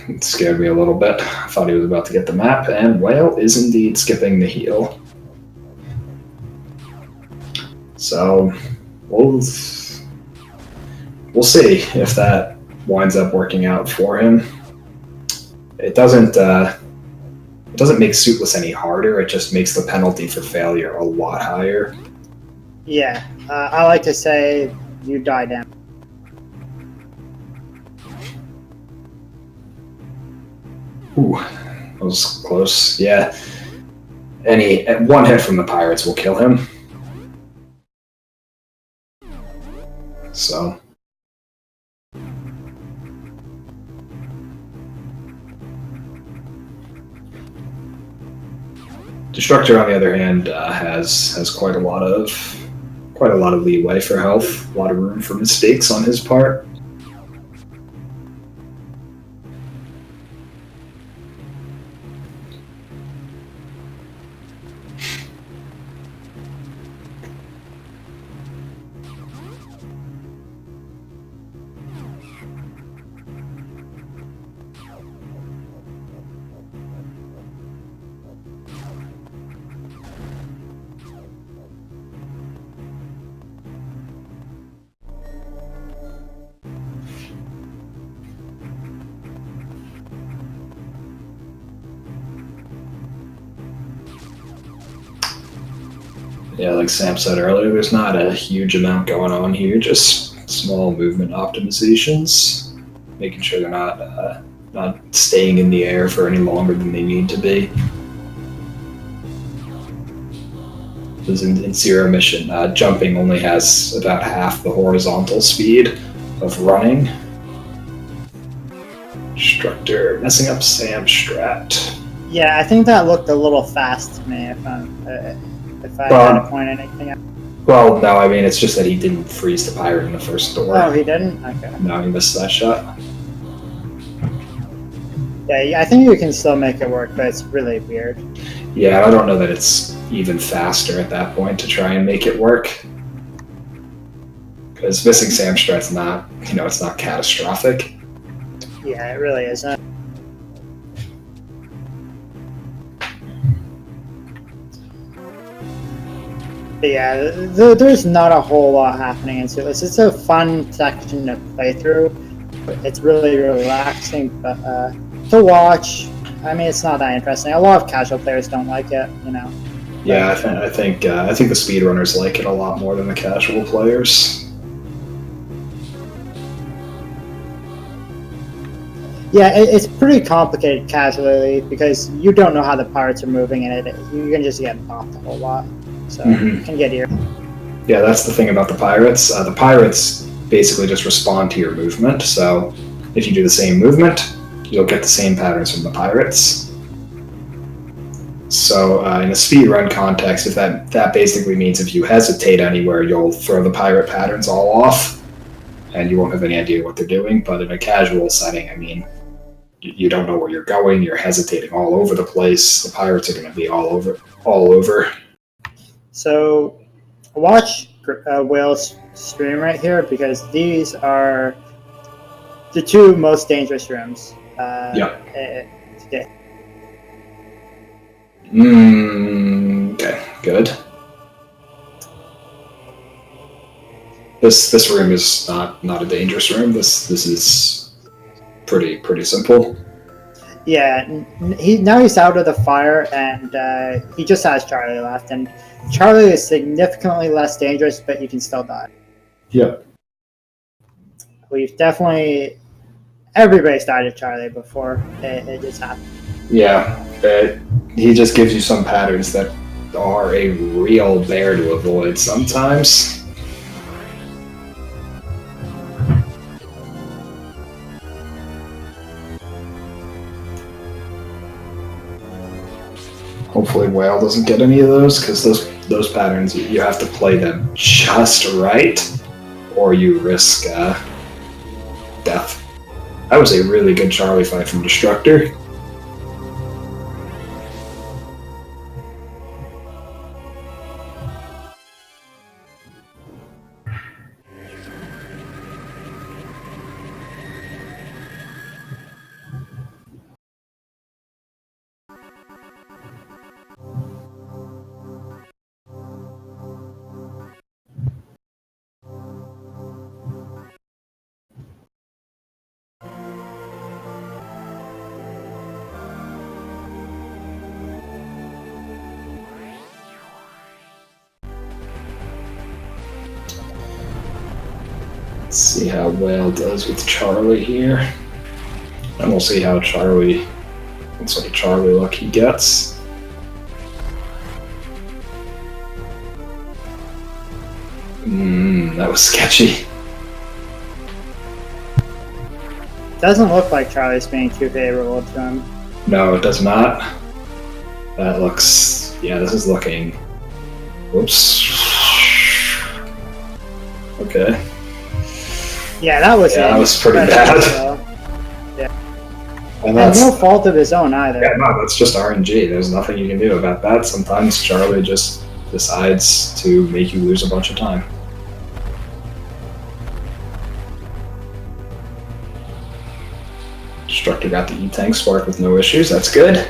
It scared me a little bit. I thought he was about to get the map, and Whale is indeed skipping the heal. So we'll see if that winds up working out for him. It doesn't make Suitless any harder. It just makes the penalty for failure a lot higher. Yeah, I like to say you die down. Ooh, that was close. Yeah. One hit from the pirates will kill him. So. Destructor, on the other hand, has quite a lot of leeway for health, a lot of room for mistakes on his part. Yeah, like Sam said earlier, there's not a huge amount going on here, just small movement optimizations, making sure they're not staying in the air for any longer than they need to be. Because in zero mission, jumping only has about half the horizontal speed of running. Destructor messing up Sam's strat. Yeah, I think that looked a little fast to me. If I had to point anything out. Well, no, I mean it's just that he didn't freeze the pirate in the first door. Oh, he didn't. Okay. No, he missed that shot. Yeah, I think you can still make it work, but it's really weird. Yeah, I don't know that it's even faster at that point to try and make it work. Because missing Sam strat's not, it's not catastrophic. Yeah, it really isn't. But yeah, there's not a whole lot happening in this. It's a fun section to play through. It's really relaxing, but to watch, I mean, it's not that interesting. A lot of casual players don't like it, Yeah, I think the speedrunners like it a lot more than the casual players. Yeah, it's pretty complicated casually because you don't know how the pirates are moving, and you can just get bopped a whole lot. So it can get here. Yeah, that's the thing about the pirates. The pirates basically just respond to your movement. So if you do the same movement, you'll get the same patterns from the pirates. So in a speedrun context, if that basically means if you hesitate anywhere, you'll throw the pirate patterns all off, and you won't have any idea what they're doing. But in a casual setting, I mean, you don't know where you're going. You're hesitating all over the place. The pirates are going to be all over. So watch Whale's stream right here because these are the two most dangerous rooms. Today. Okay, good. This room is not a dangerous room. This is pretty simple. Yeah, now he's out of the fire, and he just has Charlie left, and Charlie is significantly less dangerous, but you can still die. Yep. Everybody's died at Charlie before it just happened. Yeah, he just gives you some patterns that are a real bear to avoid sometimes. Hopefully Whale doesn't get any of those, because those patterns, you have to play them just right, or you risk death. That was a really good Charlie fight from Destructor. Let's see how Whale does with Charlie here. And we'll see how what sort of Charlie luck he gets. That was sketchy. Doesn't look like Charlie's being too favorable to him. No, it does not. That looks... Yeah, this is looking... Whoops. Okay. Yeah, that was pretty bad. Yeah. And no fault of his own either. Yeah, no, that's just RNG. There's nothing you can do about that. Sometimes Charlie just decides to make you lose a bunch of time. Destructor got the E-Tank spark with no issues. That's good.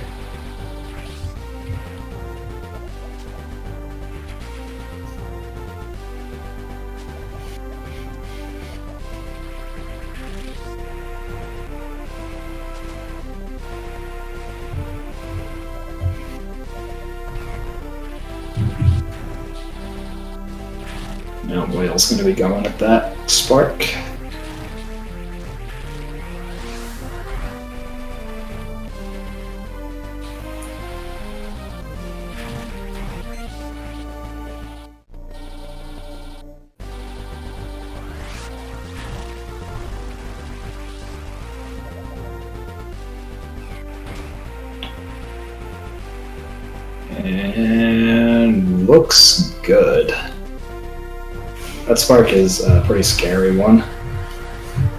Now Whale's going to be going at that spark. And looks good. That spark is a pretty scary one.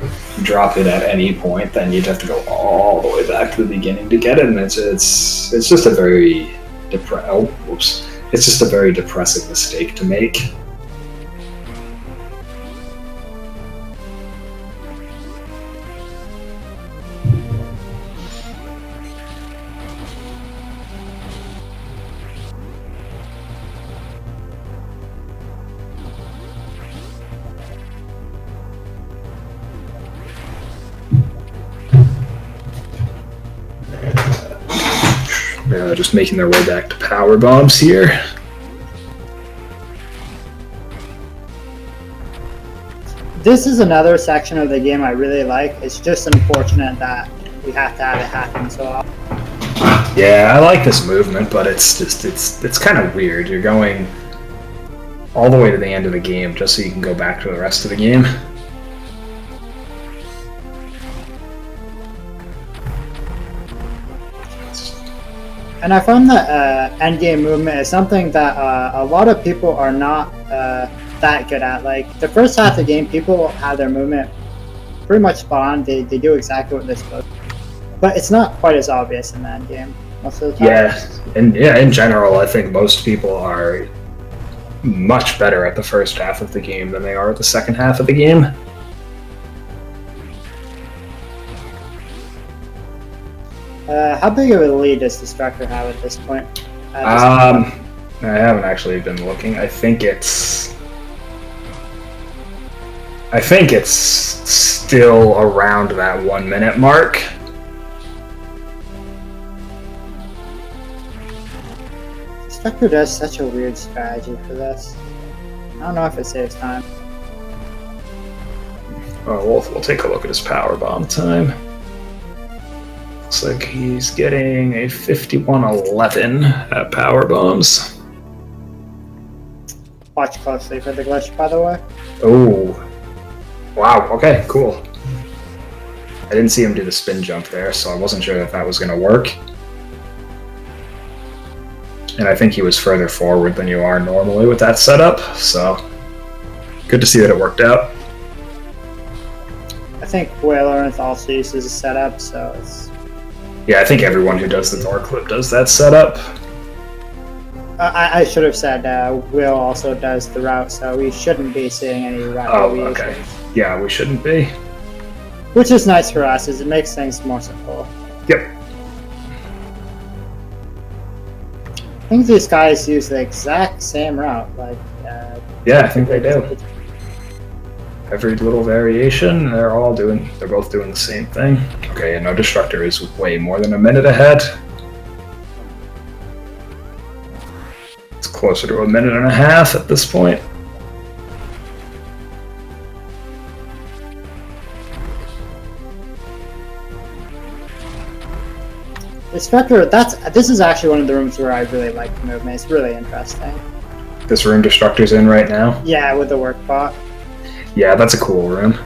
If you drop it at any point, then you'd have to go all the way back to the beginning to get it, and it's just a very it's just a very depressing mistake to make. Just making their way back to power bombs here. This is another section of the game I really like. It's just unfortunate that we have to have it happen so often. Yeah, I like this movement, but it's kind of weird. You're going all the way to the end of the game just so you can go back to the rest of the game. And I found that endgame movement is something that a lot of people are not that good at. Like, the first half of the game, people have their movement pretty much spot on. They do exactly what they're supposed to. But it's not quite as obvious in the endgame most of the time. Yeah, in general, I think most people are much better at the first half of the game than they are at the second half of the game. How big of a lead does Destructor have at this point? I haven't actually been looking. I think it's still around that 1 minute mark. Destructor does such a weird strategy for this. I don't know if it saves time. Oh, we'll take a look at his power bomb time. Looks like he's getting a 51-11 at power bombs. Watch closely for the glitch, by the way. Oh, wow. Okay, cool. I didn't see him do the spin jump there, so I wasn't sure if that was going to work. And I think he was further forward than you are normally with that setup, so good to see that it worked out. I think Whalerynth also uses a setup, so it's... Yeah, I think everyone who does the door clip does that setup. I should have said Will also does the route, so we shouldn't be seeing any route deviations. Okay. Yeah, we shouldn't be. Which is nice for us, as it makes things more simple. Yep. I think these guys use the exact same route. Like, yeah, I think they do. Every little variation, they're both doing the same thing. Okay, and no Destructor is way more than a minute ahead. It's closer to a minute and a half at this point. Destructor, this is actually one of the rooms where I really like the movement. It's really interesting. This room Destructor's in right now? Yeah, with the work bot. Yeah, that's a cool room.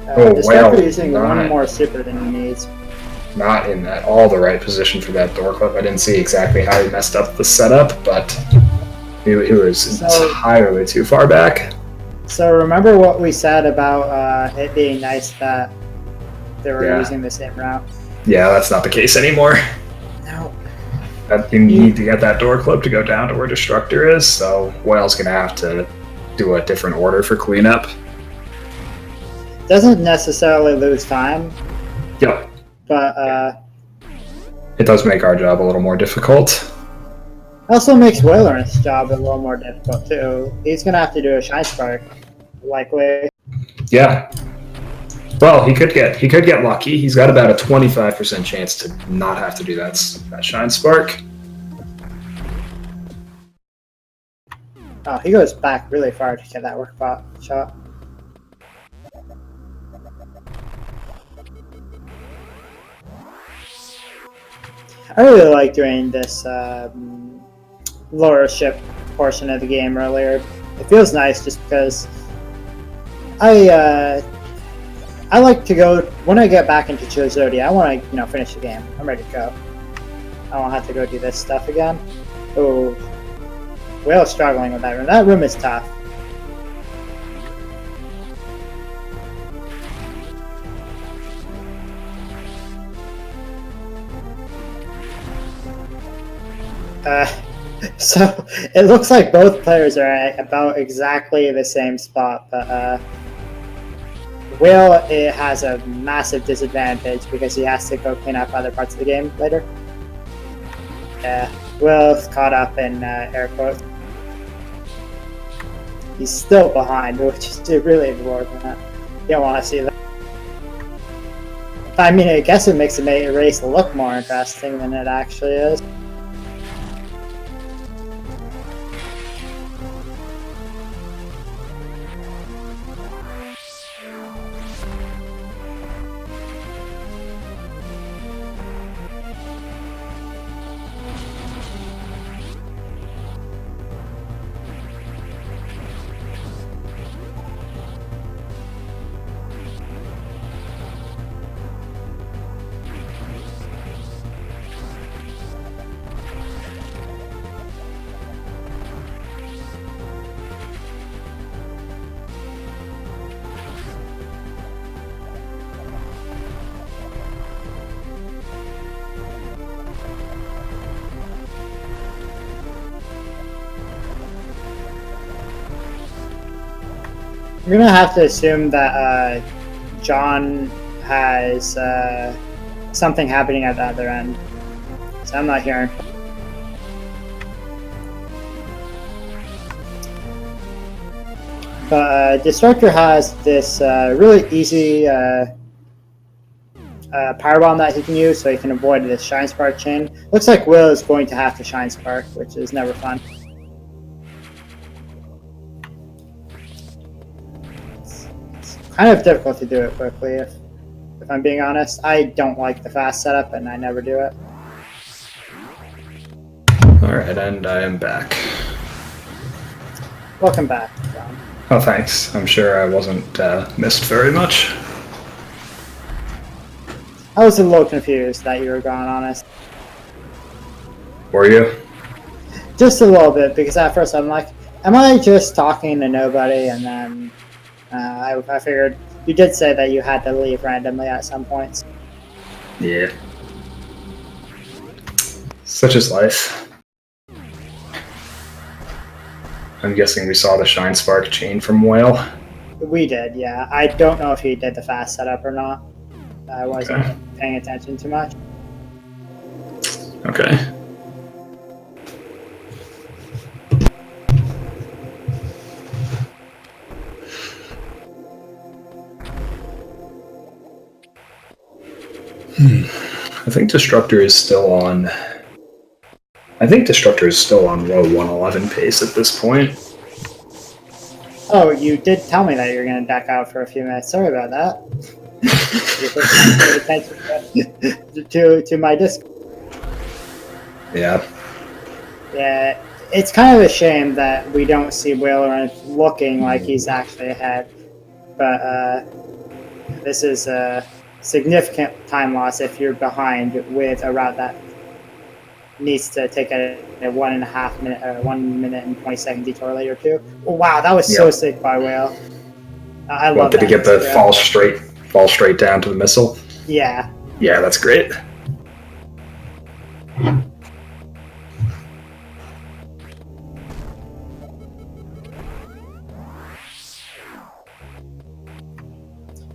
Destructor using one more super than he needs. Not in all the right position for that door clip. I didn't see exactly how he messed up the setup, but he was entirely too far back. So remember what we said about it being nice that they were using the same route? Yeah, that's not the case anymore. No. You need to get that door clip to go down to where Destructor is, so Whale's going to have to do a different order for cleanup. Doesn't necessarily lose time. Yep. But it does make our job a little more difficult. Also makes Whalerynth's job a little more difficult too. He's gonna have to do a Shine Spark, likely. Yeah. Well, he could get lucky. He's got about a 25% chance to not have to do that Shine Spark. Oh, he goes back really far to get that work shot. I really like doing this lower ship portion of the game earlier. It feels nice just because I like to go when I get back into Chozodia. I want to finish the game. I'm ready to go. I don't have to go do this stuff again. Oh, Whale's struggling with that room. That room is tough. So it looks like both players are at about exactly the same spot, but Will has a massive disadvantage because he has to go clean up other parts of the game later. Yeah, Will's caught up in air quotes. He's still behind, which is really unfortunate. You don't want to see that. I mean, I guess it makes the race look more interesting than it actually is. I'm gonna have to assume that John has something happening at the other end, so I'm not hearing. But Destructor has this really easy power bomb that he can use, so he can avoid this Shine Spark chain. Looks like Will is going to have to Shine Spark, which is never fun. Kind of difficult to do it quickly, if I'm being honest. I don't like the fast setup, and I never do it. Alright, and I am back. Welcome back, John. Oh, thanks. I'm sure I wasn't missed very much. I was a little confused that you were gone, honest. Were you? Just a little bit, because at first I'm like, am I just talking to nobody? And then I figured you did say that you had to leave randomly at some points. Yeah. Such is life. I'm guessing we saw the Shine Spark chain from Whale. We did, yeah. I don't know if he did the fast setup or not. I wasn't paying attention too much. Okay. I think Destructor is still on. I think Destructor is still on row 111 pace at this point. Oh, you did tell me that you were going to deck out for a few minutes. Sorry about that. to my disc. Yeah. Yeah, it's kind of a shame that we don't see Whalerynth looking like he's actually ahead. But this is a significant time loss if you're behind with a route that needs to take a 1.5 minute, 1 minute and 20 second detour later too. Oh, wow, that was so sick by Whale. I love that. Did he get the fall straight down to the missile? Yeah. Yeah, that's great.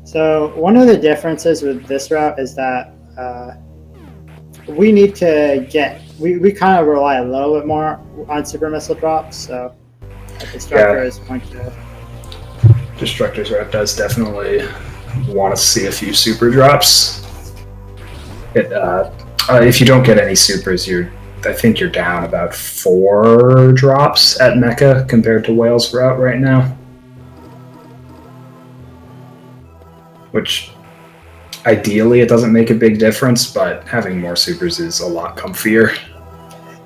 So one of the differences with this route is that we need to we kind of rely a little bit more on super missile drops, so Destructor is going to... Destructor's route does definitely want to see a few super drops. If you don't get any supers, I think you're down about 4 drops at Mecha compared to Whale's route right now. Which, ideally, it doesn't make a big difference, but having more supers is a lot comfier.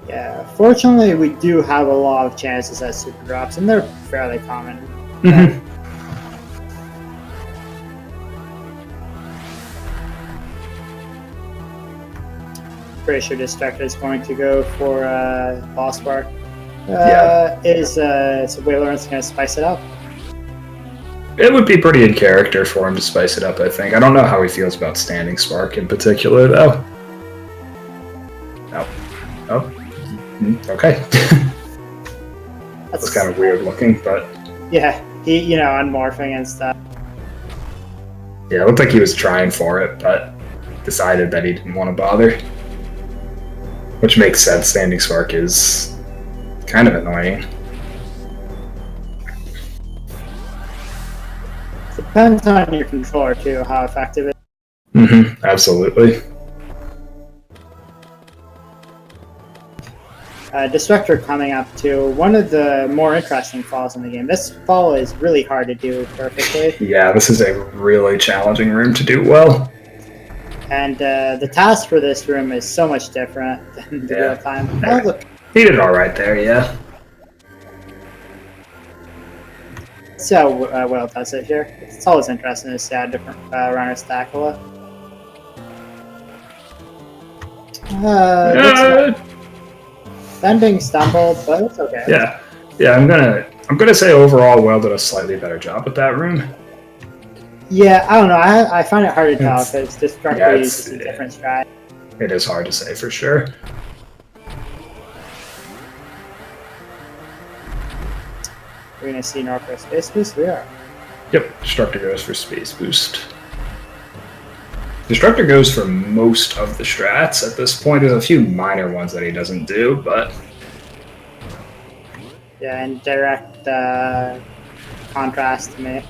Yeah, fortunately, we do have a lot of chances at super drops, and they're fairly common. Mm-hmm. Pretty sure Destructor is going to go for Boss Spark. Yeah. Is Whalerynth going to spice it up? It would be pretty in character for him to spice it up, I think. I don't know how he feels about Standing Spark in particular, though. Oh. Okay. That's kind of weird looking, but... Yeah, he, unmorphing and stuff. Yeah, it looked like he was trying for it, but decided that he didn't want to bother. Which makes sense, Standing Spark is kind of annoying. Depends on your controller, too, how effective it is. Mm-hmm, absolutely. Destructor coming up to one of the more interesting falls in the game. This fall is really hard to do perfectly. Yeah, this is a really challenging room to do well. And the task for this room is so much different than the real time. Oh, look. He did alright there, yeah. Let's see how well it does it here. It's always interesting to see how different runners tackle it. Bending stumbled, but it's okay. Yeah. I'm gonna say overall, Whale did a slightly better job with that room. Yeah, I don't know. I find it hard to tell because Destructor uses a different strat. It is hard to say for sure. We're gonna see Northwest Space Boost. We are. Yep, Destructor goes for Space Boost. Destructor goes for most of the strats at this point. There's a few minor ones that he doesn't do, but... Yeah, and direct contrast to me,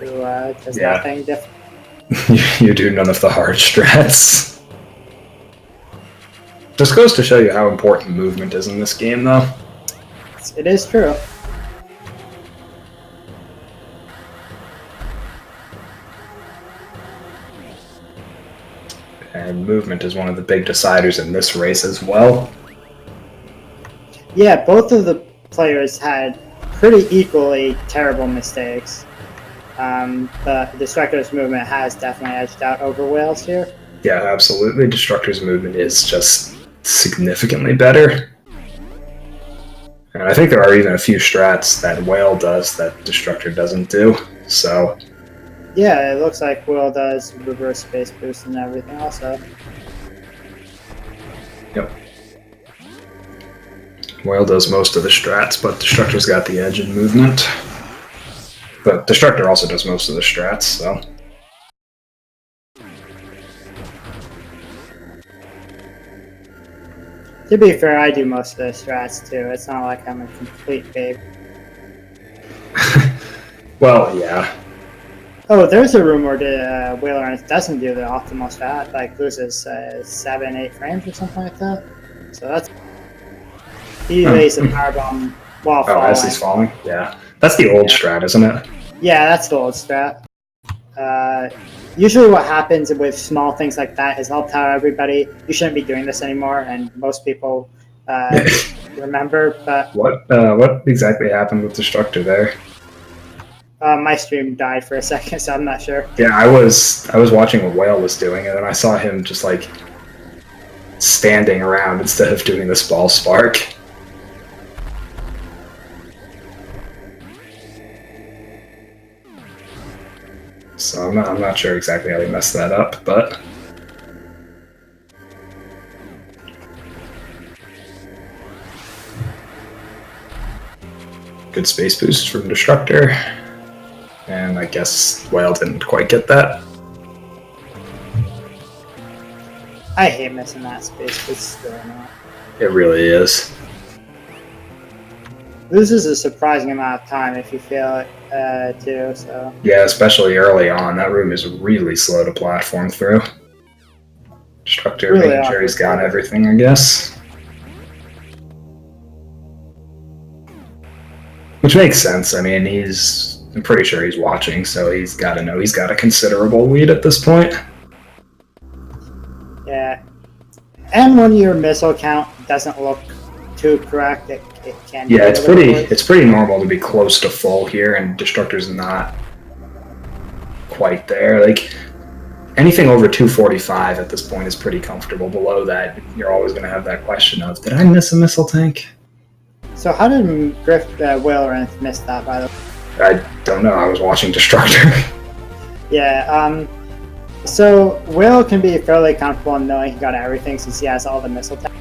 who does nothing different. You do none of the hard strats. Just goes to show you how important movement is in this game, though. It is true. And movement is one of the big deciders in this race as well. Yeah, both of the players had pretty equally terrible mistakes. But Destructor's movement has definitely edged out over Whale's here. Yeah, absolutely. Destructor's movement is just significantly better. And I think there are even a few strats that Whale does that Destructor doesn't do, so... Yeah, it looks like Will does reverse space boost and everything also. Yep. Whale does most of the strats, but Destructor's got the edge in movement. But Destructor also does most of the strats, so... To be fair, I do most of the strats too. It's not like I'm a complete babe. Well, yeah. Oh, there's a room where the Whalerynth doesn't do the optimal strat, like loses 7-8 frames or something like that. So that's... He lays a powerbomb while falling. Oh, as he's falling? Yeah. That's the old strat, isn't it? Yeah, that's the old strat. Usually what happens with small things like that is I'll tell everybody, you shouldn't be doing this anymore, and most people remember, but... What exactly happened with Destructor there? My stream died for a second, so I'm not sure. Yeah, I was watching what Whale was doing, and then I saw him just, like, standing around instead of doing this ball spark. So I'm not sure exactly how they messed that up, but... Good space boost from Destructor. And I guess Whale didn't quite get that. I hate missing that space, but still not. It really is. Loses a surprising amount of time if you fail it too, so... Yeah, especially early on. That room is really slow to platform through. Destructor Really making sure he's got everything, I guess. Which makes sense. I mean, I'm pretty sure he's watching, so he's got to know he's got a considerable lead at this point. Yeah. And when your missile count doesn't look too correct, it can be it's pretty normal to be close to full here, and Destructor's not quite there. Like, anything over 245 at this point is pretty comfortable. Below that, you're always going to have that question of, did I miss a missile tank? So how did Whalerynth miss that, by the way? I don't know. I was watching Destructor. Yeah, so Will can be fairly comfortable in knowing he got everything since he has all the missile tanks.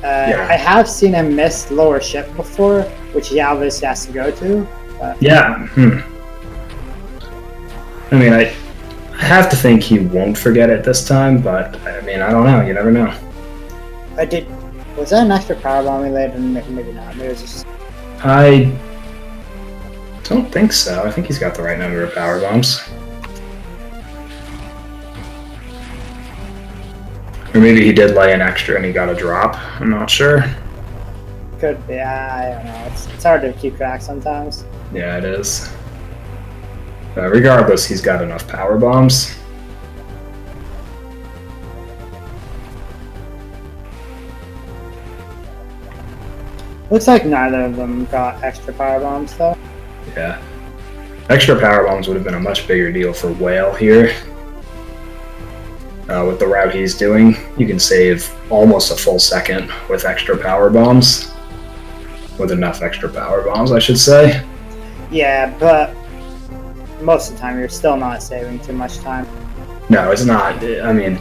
I have seen him miss lower ship before, which he obviously has to go to. Yeah. I mean, I have to think he won't forget it this time, but I mean, I don't know. You never know. Was that an extra power bomb related? Maybe not. Maybe it was just... I don't think so. I think he's got the right number of power bombs. Or maybe he did lay an extra and he got a drop. I'm not sure. Could be. I don't know. It's hard to keep track sometimes. Yeah, it is. Regardless, he's got enough power bombs. Looks like neither of them got extra power bombs, though. Yeah. Extra power bombs would have been a much bigger deal for Whale here. With the route he's doing, you can save almost a full second with extra power bombs. With enough extra power bombs, I should say. Yeah, but most of the time you're still not saving too much time. No, it's not. I mean,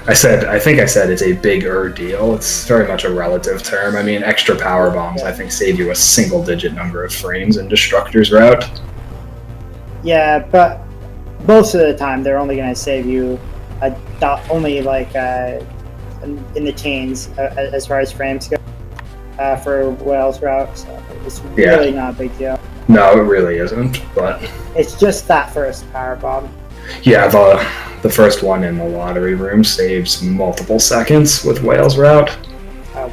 I think I said it's a bigger deal. It's very much a relative term. I mean, extra power bombs, I think, save you a single-digit number of frames in Destructor's route. Yeah, but most of the time they're only going to save you only like in the teens as far as frames go for Whale's route. So it's really not a big deal. No, it really isn't. But it's just that first power bomb. Yeah, the first one in the lottery room saves multiple seconds with Whale's route.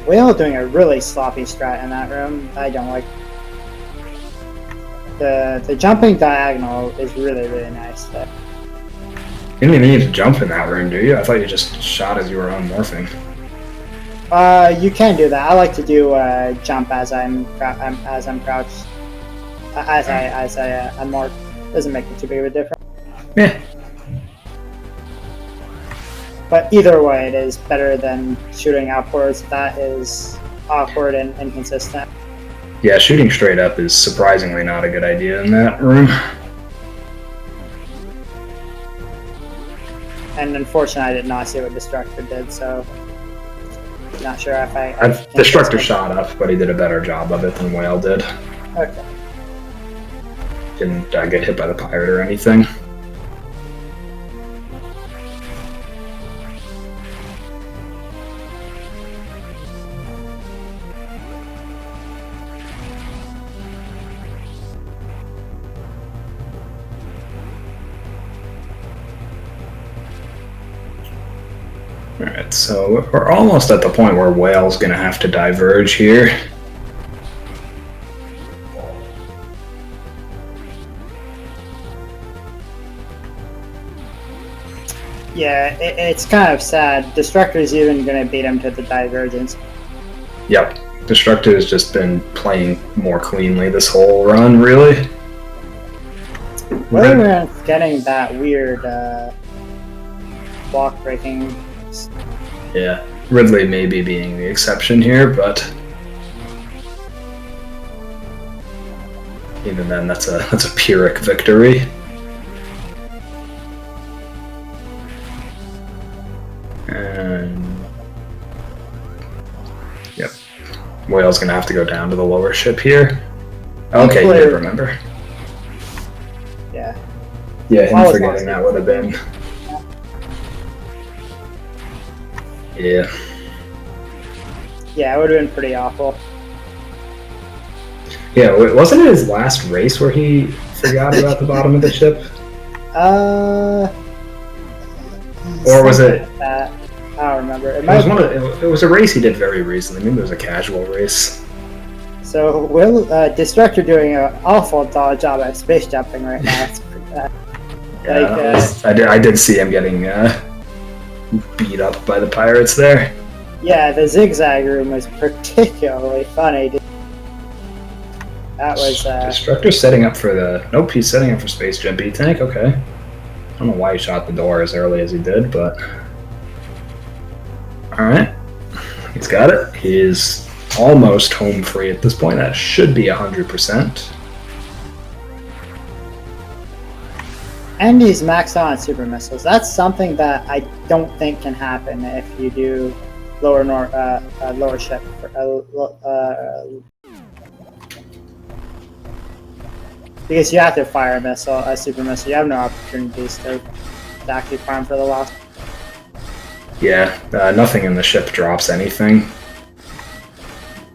Whale doing a really sloppy strat in that room. I don't like. The jumping diagonal is really, really nice there. You didn't even need to jump in that room, do you? I thought you just shot as you were unmorphing. You can do that. I like to do jump as I'm crouched. As I unmorph. Doesn't make too big of a difference. Yeah. But either way, it is better than shooting upwards. That is awkward and inconsistent. Yeah, shooting straight up is surprisingly not a good idea in that room. And unfortunately, I did not see what Destructor did, so not sure if I Destructor shot up, but he did a better job of it than Whale did. Okay. Didn't get hit by the pirate or anything. Alright, so we're almost at the point where Whale's going to have to diverge here. Yeah, it's kind of sad. Destructor's even going to beat him to the divergence. Yep, Destructor has just been playing more cleanly this whole run, really. Whalerynth getting that weird block breaking. Yeah, Ridley maybe being the exception here, but even then, that's a Pyrrhic victory. And yep, Whale's gonna have to go down to the lower ship here. Okay, you did remember. Yeah. Yeah, him forgetting that would have been. Yeah. Yeah, it would have been pretty awful. Yeah, wasn't it his last race where he forgot about the bottom of the ship? Or was it? Like that. I don't remember. It was a race he did very recently. Maybe it was a casual race. So Will Destructor doing an awful job at space jumping right now. It's I did see him getting beat up by the pirates there. Yeah, the zigzag room was particularly funny. That was Destructor setting up for the. Nope, he's setting up for space jump tank. Okay, I don't know why he shot the door as early as he did, but all right, he's got it. He's almost home free at this point. That should be 100%. And he's maxed out on super missiles. That's something that I don't think can happen if you do lower ship. Because you have to fire a super missile. You have no opportunities to actually farm for the loss. Yeah, nothing in the ship drops anything.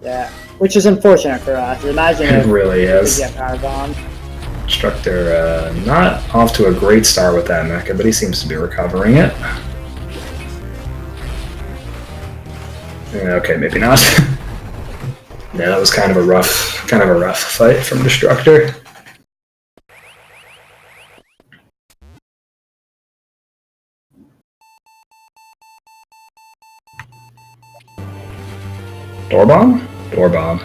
Yeah, which is unfortunate for us. Imagine it really is. Get power bomb. Destructor not off to a great start with that mecha, but he seems to be recovering it. Okay, maybe not. Yeah, that was kind of a rough fight from Destructor. Door bomb? Door bomb.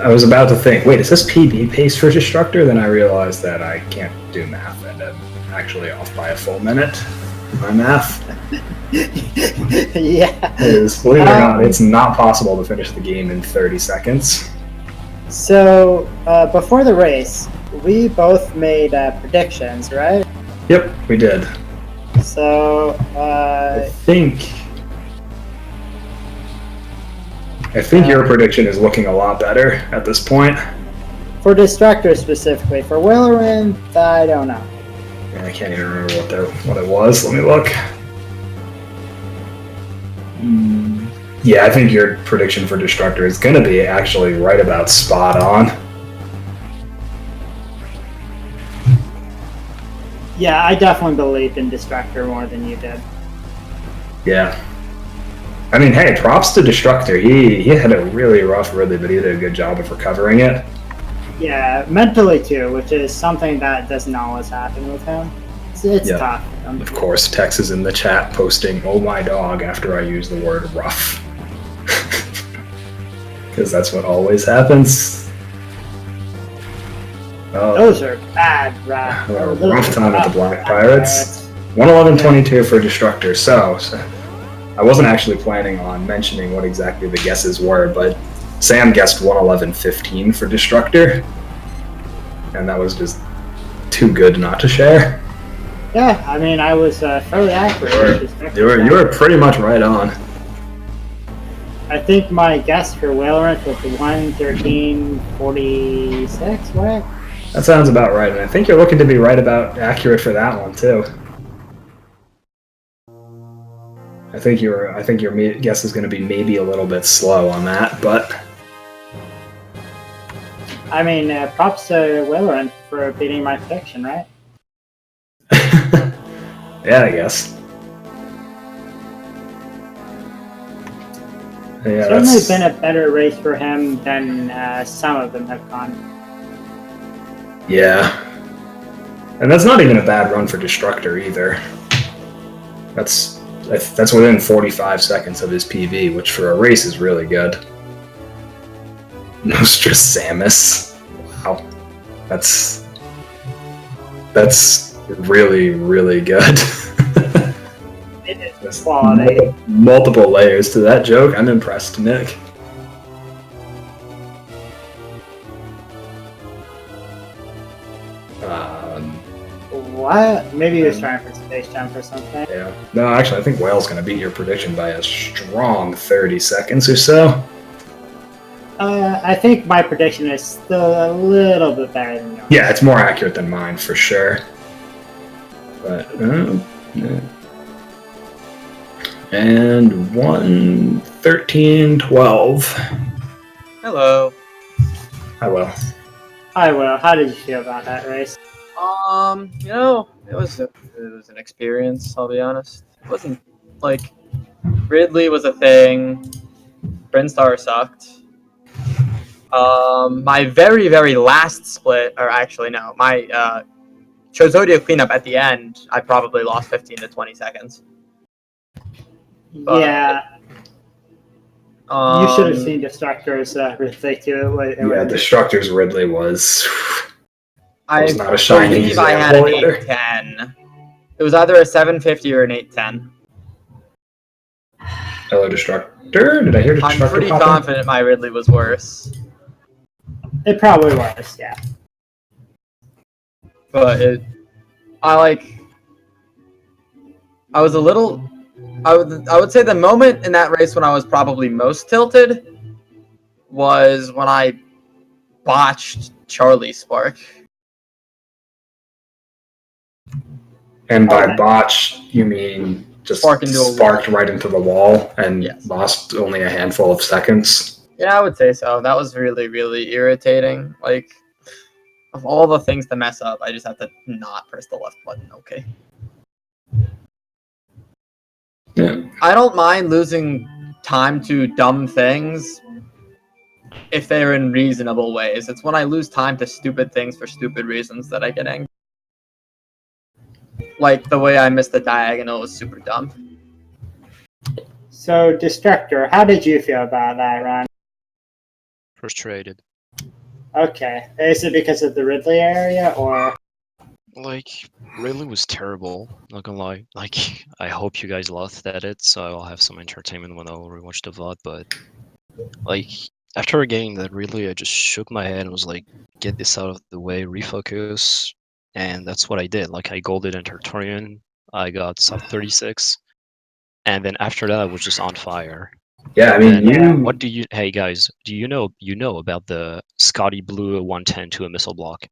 I was about to think, wait, is this PB pace for Destructor? Then I realized that I can't do math, and I'm actually off by a full minute. My math. Yeah. Believe it or not, it's not possible to finish the game in 30 seconds. So, before the race, we both made predictions, right? Yep, we did. So, I think your prediction is looking a lot better at this point. For Destructor specifically. For Whalerynth, I don't know. Yeah, I can't even remember what it was. Let me look. Yeah, I think your prediction for Destructor is going to be actually right about spot on. Yeah, I definitely believed in Destructor more than you did. Yeah. I mean, hey, props to Destructor. He had a really rough rhythm, but he did a good job of recovering it. Yeah, mentally too, which is something that doesn't always happen with him. It's tough. Of course, Tex is in the chat posting, "Oh my dog," after I use the word rough. Because that's what always happens. Oh, those are bad rough. Rough time with the Black Pirates. 111.22 for Destructor. So I wasn't actually planning on mentioning what exactly the guesses were, but Sam guessed 111.15 for Destructor, and that was just too good not to share. Yeah, I mean, I was fairly accurate. You were pretty much right on. I think my guess for Whalerynth was 113.46, right? That sounds about right, and I think you're looking to be right about accurate for that one too. I think your guess is going to be maybe a little bit slow on that, but I mean, props to Whalerynth for beating my prediction, right? Yeah, I guess. Yeah, certainly been a better race for him than some of them have gone. Yeah, and that's not even a bad run for Destructor either. That's within 45 seconds of his PV, which for a race is really good. Nostris Samus. Wow. That's really, really good. It is quality. Multiple layers to that joke. I'm impressed, Nick. What? Maybe he was trying for space jump or something. Yeah. No, actually, I think Whale's going to beat your prediction by a strong 30 seconds or so. I think my prediction is still a little bit better than yours. Yeah, it's more accurate than mine for sure. But yeah. And 1:13:12. Hello. Hi, Will. Hi, Will. How did you feel about that race? It was an experience, I'll be honest. It wasn't like Ridley was a thing. Brinstar sucked. My very, very last split, or actually no, my Chozodia cleanup at the end, I probably lost 15 to 20 seconds. But, Yeah, you should have um, seen Destructor's Ridley too. Yeah, Destructor's Ridley was I not a shining believe I had an example either. 810. It was either a 750 or an 810. Hello, Destructor. Did I hear Destructor? I'm pretty pop in? confident my Ridley was worse. It probably was, yeah. But I was a little. I would say the moment in that race when I was probably most tilted was when I botched Charlie Spark. And by botch, you mean just sparked right into the wall and lost only a handful of seconds? Yeah, I would say so. That was really, really irritating. Like, of all the things to mess up, I just have to not press the left button. Okay. Yeah. I don't mind losing time to dumb things if they're in reasonable ways. It's when I lose time to stupid things for stupid reasons that I get angry. Like the way I missed the diagonal was super dumb. So, Destructor, how did you feel about that, Ron? Frustrated. Okay. Is it because of the Ridley area, or? Like, Ridley was terrible, not gonna lie. Like, I hope you guys laughed at it, so I'll have some entertainment when I'll rewatch the VOD, but, like, after a game that really, I just shook my head and was like, get this out of the way, refocus, and that's what I did. Like, I golded in Terturian, I got sub 36, and then after that, I was just on fire. Yeah, I mean, What do you? Hey guys, do you know about the Scotty Blue 110 to a missile block?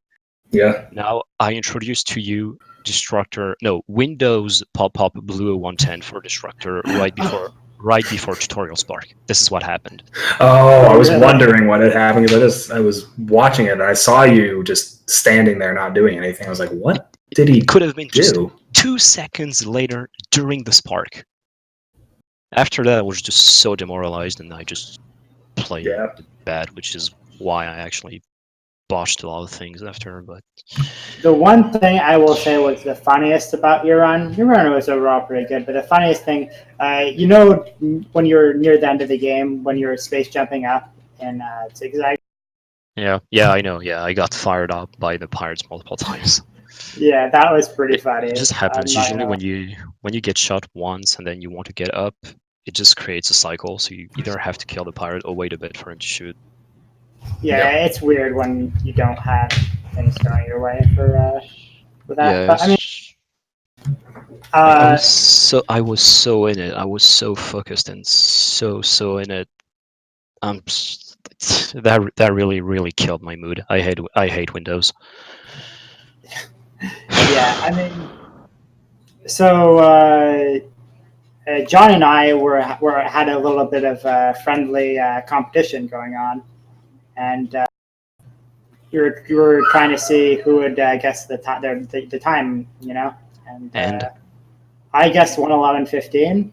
Yeah. Now I introduced to you Destructor. No, Windows pop-up Blue 110 for Destructor right before Tutorial Spark. This is what happened. Oh, I was wondering what had happened because I was watching it and I saw you just standing there not doing anything. I was like, what did he Could have been do? just 2 seconds later during the Spark. After that, I was just so demoralized and I just played bad, which is why I actually botched a lot of things after. But the one thing I will say was the funniest about your run was overall pretty good, but the funniest thing, you know, when you're near the end of the game, when you're space jumping up in zigzag. Yeah, I know. Yeah, I got fired up by the pirates multiple times. Yeah, that was pretty funny. It just happens usually when you get shot once and then you want to get up. It just creates a cycle, so you either have to kill the pirate or wait a bit for him to shoot. Yeah, it's weird when you don't have things going your way for that. Yeah, but I mean, I was so in it. I was so focused and so in it. That really killed my mood. I hate Windows. Yeah, I mean, so John and I had a little bit of a friendly competition going on, and you were trying to see who would guess the time, you know, and I guessed 1:11:15,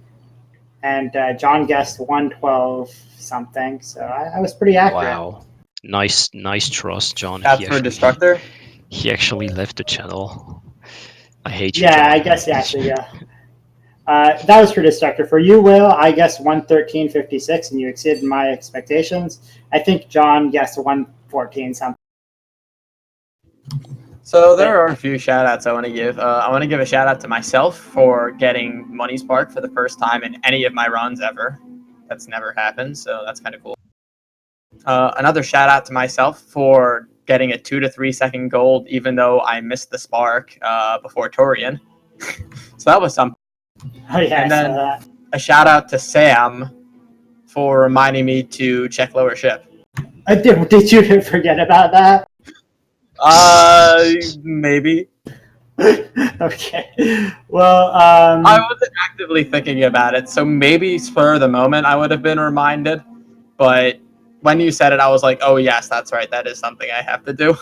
and John guessed 1:12 something. So I was pretty accurate. Wow, nice trust, John. That's for Destructor. He actually left the channel. I hate you. Yeah, John. I guess actually, yeah. That was for Destructor. For you, Will, I guessed 1:13:56, and you exceeded my expectations. I think John guessed 1:14 something. So there are a few shout-outs I want to give. I want to give a shout-out to myself for getting Money Spark for the first time in any of my runs ever. That's never happened, so that's kind of cool. Another shout-out to myself for getting a 2 to 3 second gold, even though I missed the Spark before Torian. So that was something. Oh, yeah, and then a shout-out to Sam for reminding me to check lower ship. Did you forget about that? Maybe. Okay. Well, I wasn't actively thinking about it, so maybe spur of the moment I would have been reminded. But when you said it, I was like, oh yes, that's right. That is something I have to do.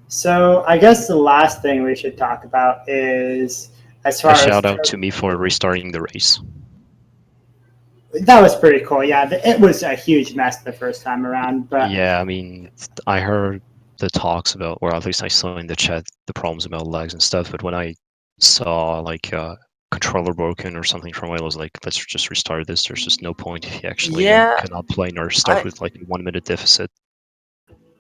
So I guess the last thing we should talk about is as far as shout out to me for restarting the race. That was pretty cool. Yeah, it was a huge mess the first time around, but Yeah, I mean, I heard the talks about, or at least I saw in the chat the problems about lags and stuff. But when I saw like controller broken or something from it, I was like, let's just restart this. There's just no point if you actually Yeah, cannot play nor start I with like a 1 minute deficit.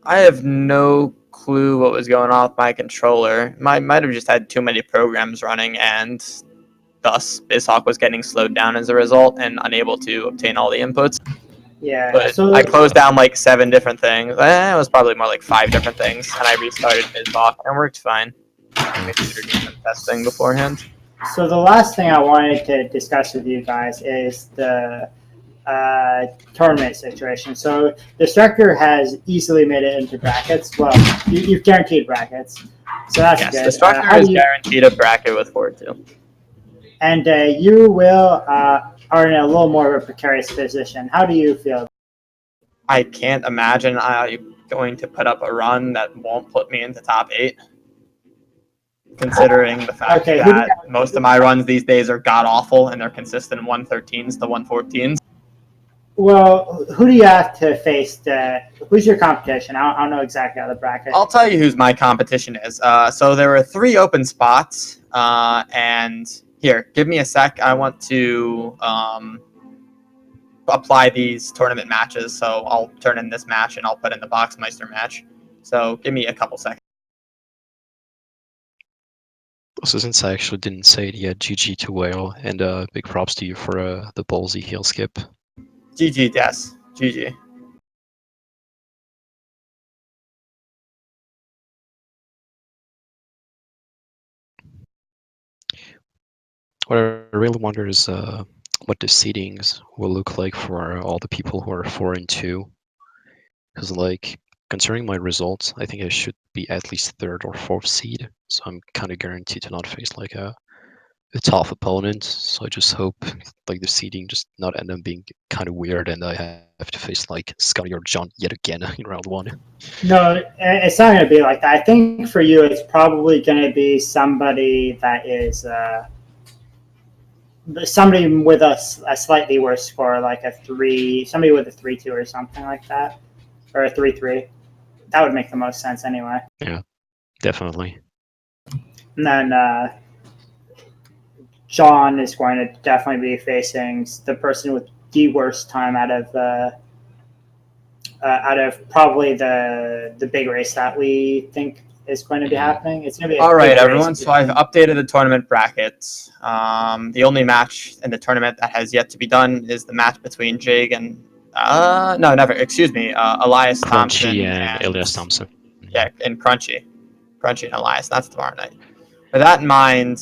I have no clue what was going on with my controller. Might have just had too many programs running, and thus BizHawk was getting slowed down as a result and unable to obtain all the inputs. yeah. But I So closed down like 7 different things. It was probably more like 5 different things, and I restarted BizHawk and it worked fine. I made sure to do some testing beforehand. So the last thing I wanted to discuss with you guys is the tournament situation. So Destructor has easily made it into brackets. Well, you've guaranteed brackets, so that's Yes, good. Destructor is guaranteed a bracket with Ford too. And you will are in a little more of a precarious position. How do you feel? I can't imagine I'm going to put up a run that won't put me into top 8. Considering the fact that most of my runs these days are god awful and they're consistent 113s to 114s. Well, who do you have to face? Who's your competition? I don't know exactly how the bracket. I'll tell you who's my competition is. So there were 3 open spots, and here, give me a sec. I want to apply these tournament matches. So I'll turn in this match and I'll put in the Boxmeister match. So give me a couple seconds. So since I actually didn't say it yet, GG to Whale, and big props to you for the ballsy heel skip. GG, yes. GG. What I really wonder is what the seedings will look like for all the people who are 4 and 2. Because like, considering my results, I think I should be at least 3rd or 4th seed. So I'm kind of guaranteed to not face like a tough opponent. So I just hope like the seeding just not end up being kind of weird, and I have to face like Scotty or John yet again in round 1. No, it's not going to be like that. I think for you, it's probably going to be somebody that is somebody with a slightly worse score, like a 3, somebody with a 3-2 or something like that, or a 3-3. That would make the most sense anyway. Yeah, definitely. And then John is going to definitely be facing the person with the worst time out of probably the big race that we think is going to be happening. It's going to be all right, everyone. So I've updated the tournament brackets. The only match in the tournament that has yet to be done is the match between Jig and no, never. Excuse me, Elias Thompson Crunchy and Elias Thompson. Yeah, and Crunchy and Elias. That's tomorrow night. With that in mind,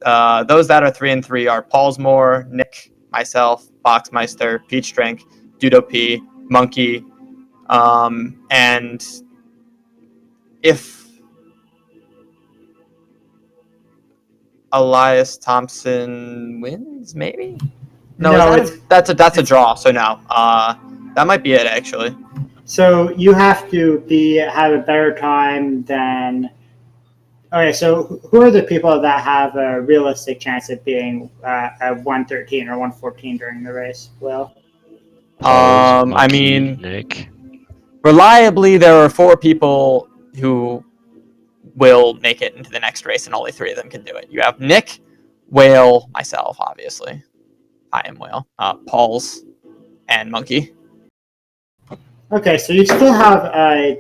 those that are 3 and 3 are Paulsmore, Nick, myself, Boxmeister, Peach Drink, Dudo P, Monkey, and if Elias Thompson wins, maybe. No, that's a draw. So no, that might be it actually. So you have to have a better time than. Okay, so who are the people that have a realistic chance of being a 113 or 114 during the race? Well, Monkey, I mean, Nick. Reliably, there are 4 people who will make it into the next race, and only 3 of them can do it. You have Nick, Whale, myself, obviously. I am Whale. Pauls, and Monkey. Okay, so you still have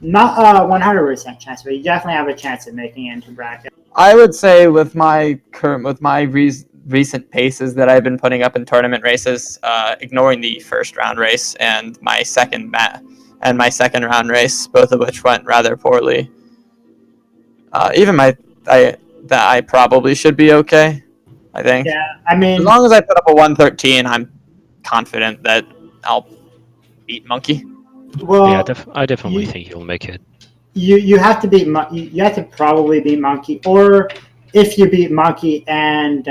not a 100% chance, but you definitely have a chance of making it into bracket. I would say with my recent paces that I've been putting up in tournament races, ignoring the first round race and my second round race, both of which went rather poorly. I probably should be okay. I think. Yeah, I mean, as long as I put up a 113, I'm confident that I'll beat Monkey. Well, yeah, I definitely think he'll make it. You have to beat you have to probably beat Monkey, or if you beat Monkey and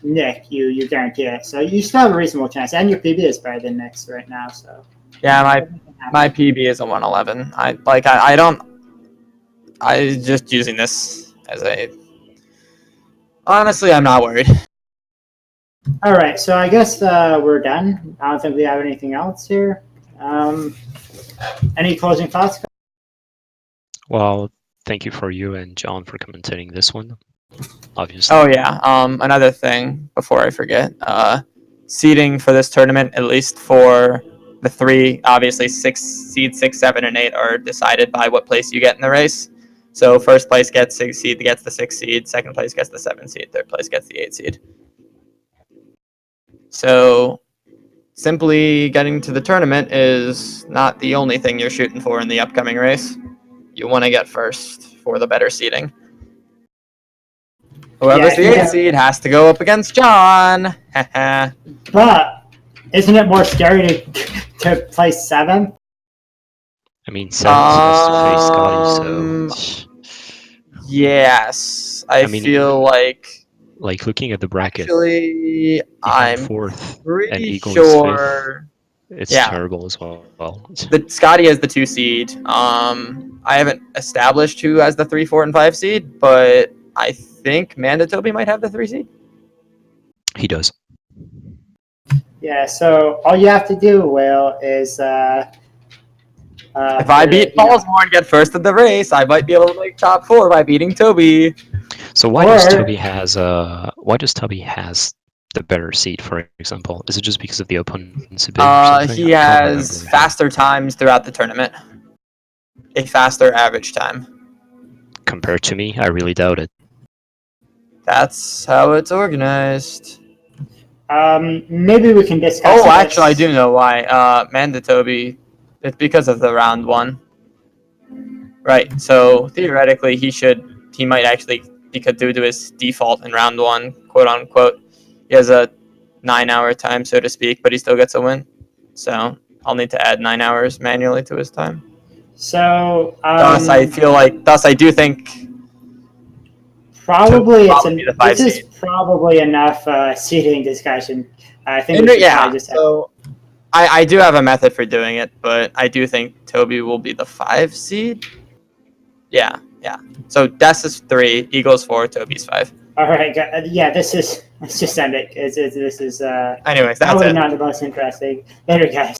Nick, you guarantee it. So you still have a reasonable chance, and your PB is better than Nick's right now. So yeah, my PB is a 111. I just using this as a. Honestly, I'm not worried. All right, so I guess we're done. I don't think we have anything else here. Any closing thoughts? Well, thank you for you and John for commentating this one. Obviously. Oh yeah. Another thing before I forget. Seeding for this tournament, at least for the three, obviously seed 6, 7, and 8 are decided by what place you get in the race. So first place gets 6 seed, gets the 6 seed. Second place gets the 7 seed. Third place gets the 8 seed. So simply getting to the tournament is not the only thing you're shooting for in the upcoming race. You want to get first for the better seeding. Whoever's the 8th seed has to go up against John. But isn't it more scary to play 7th? I mean, 7's supposed to face Scotty, so... Yes. I mean, feel like looking at the bracket, actually, I'm 4th and pretty Eagle sure. is 5th. It's terrible as well. The Scotty is the 2 seed. I haven't established who has the 3, 4, and 5 seed, but I think Mandatobi might have the 3 seed. He does. Yeah, so all you have to do, Will, is if I beat Paulsmore and get first in the race, I might be able to make top 4 by beating Toby. So why does Toby has the better seed, for example? Is it just because of the opponent's ability or something? He has faster times throughout the tournament. A faster average time. Compared to me, I really doubt it. That's how it's organized. Maybe we can discuss. Oh, actually, I do know why. Mandatobi, it's because of the round 1. Right. So theoretically, he might actually, because due to his default in round 1, quote unquote, he has a 9-hour time, so to speak, but he still gets a win. So I'll need to add 9 hours manually to his time. So thus, I do think. Probably this is probably enough seeding discussion. I think we should probably just have... So I do have a method for doing it, but I do think Toby will be the 5 seed. Yeah. So Des is 3, Eagle's 4, Toby's 5. All right, yeah. Let's just end it. This is anyways, that's probably it. not the most interesting. Later, guys.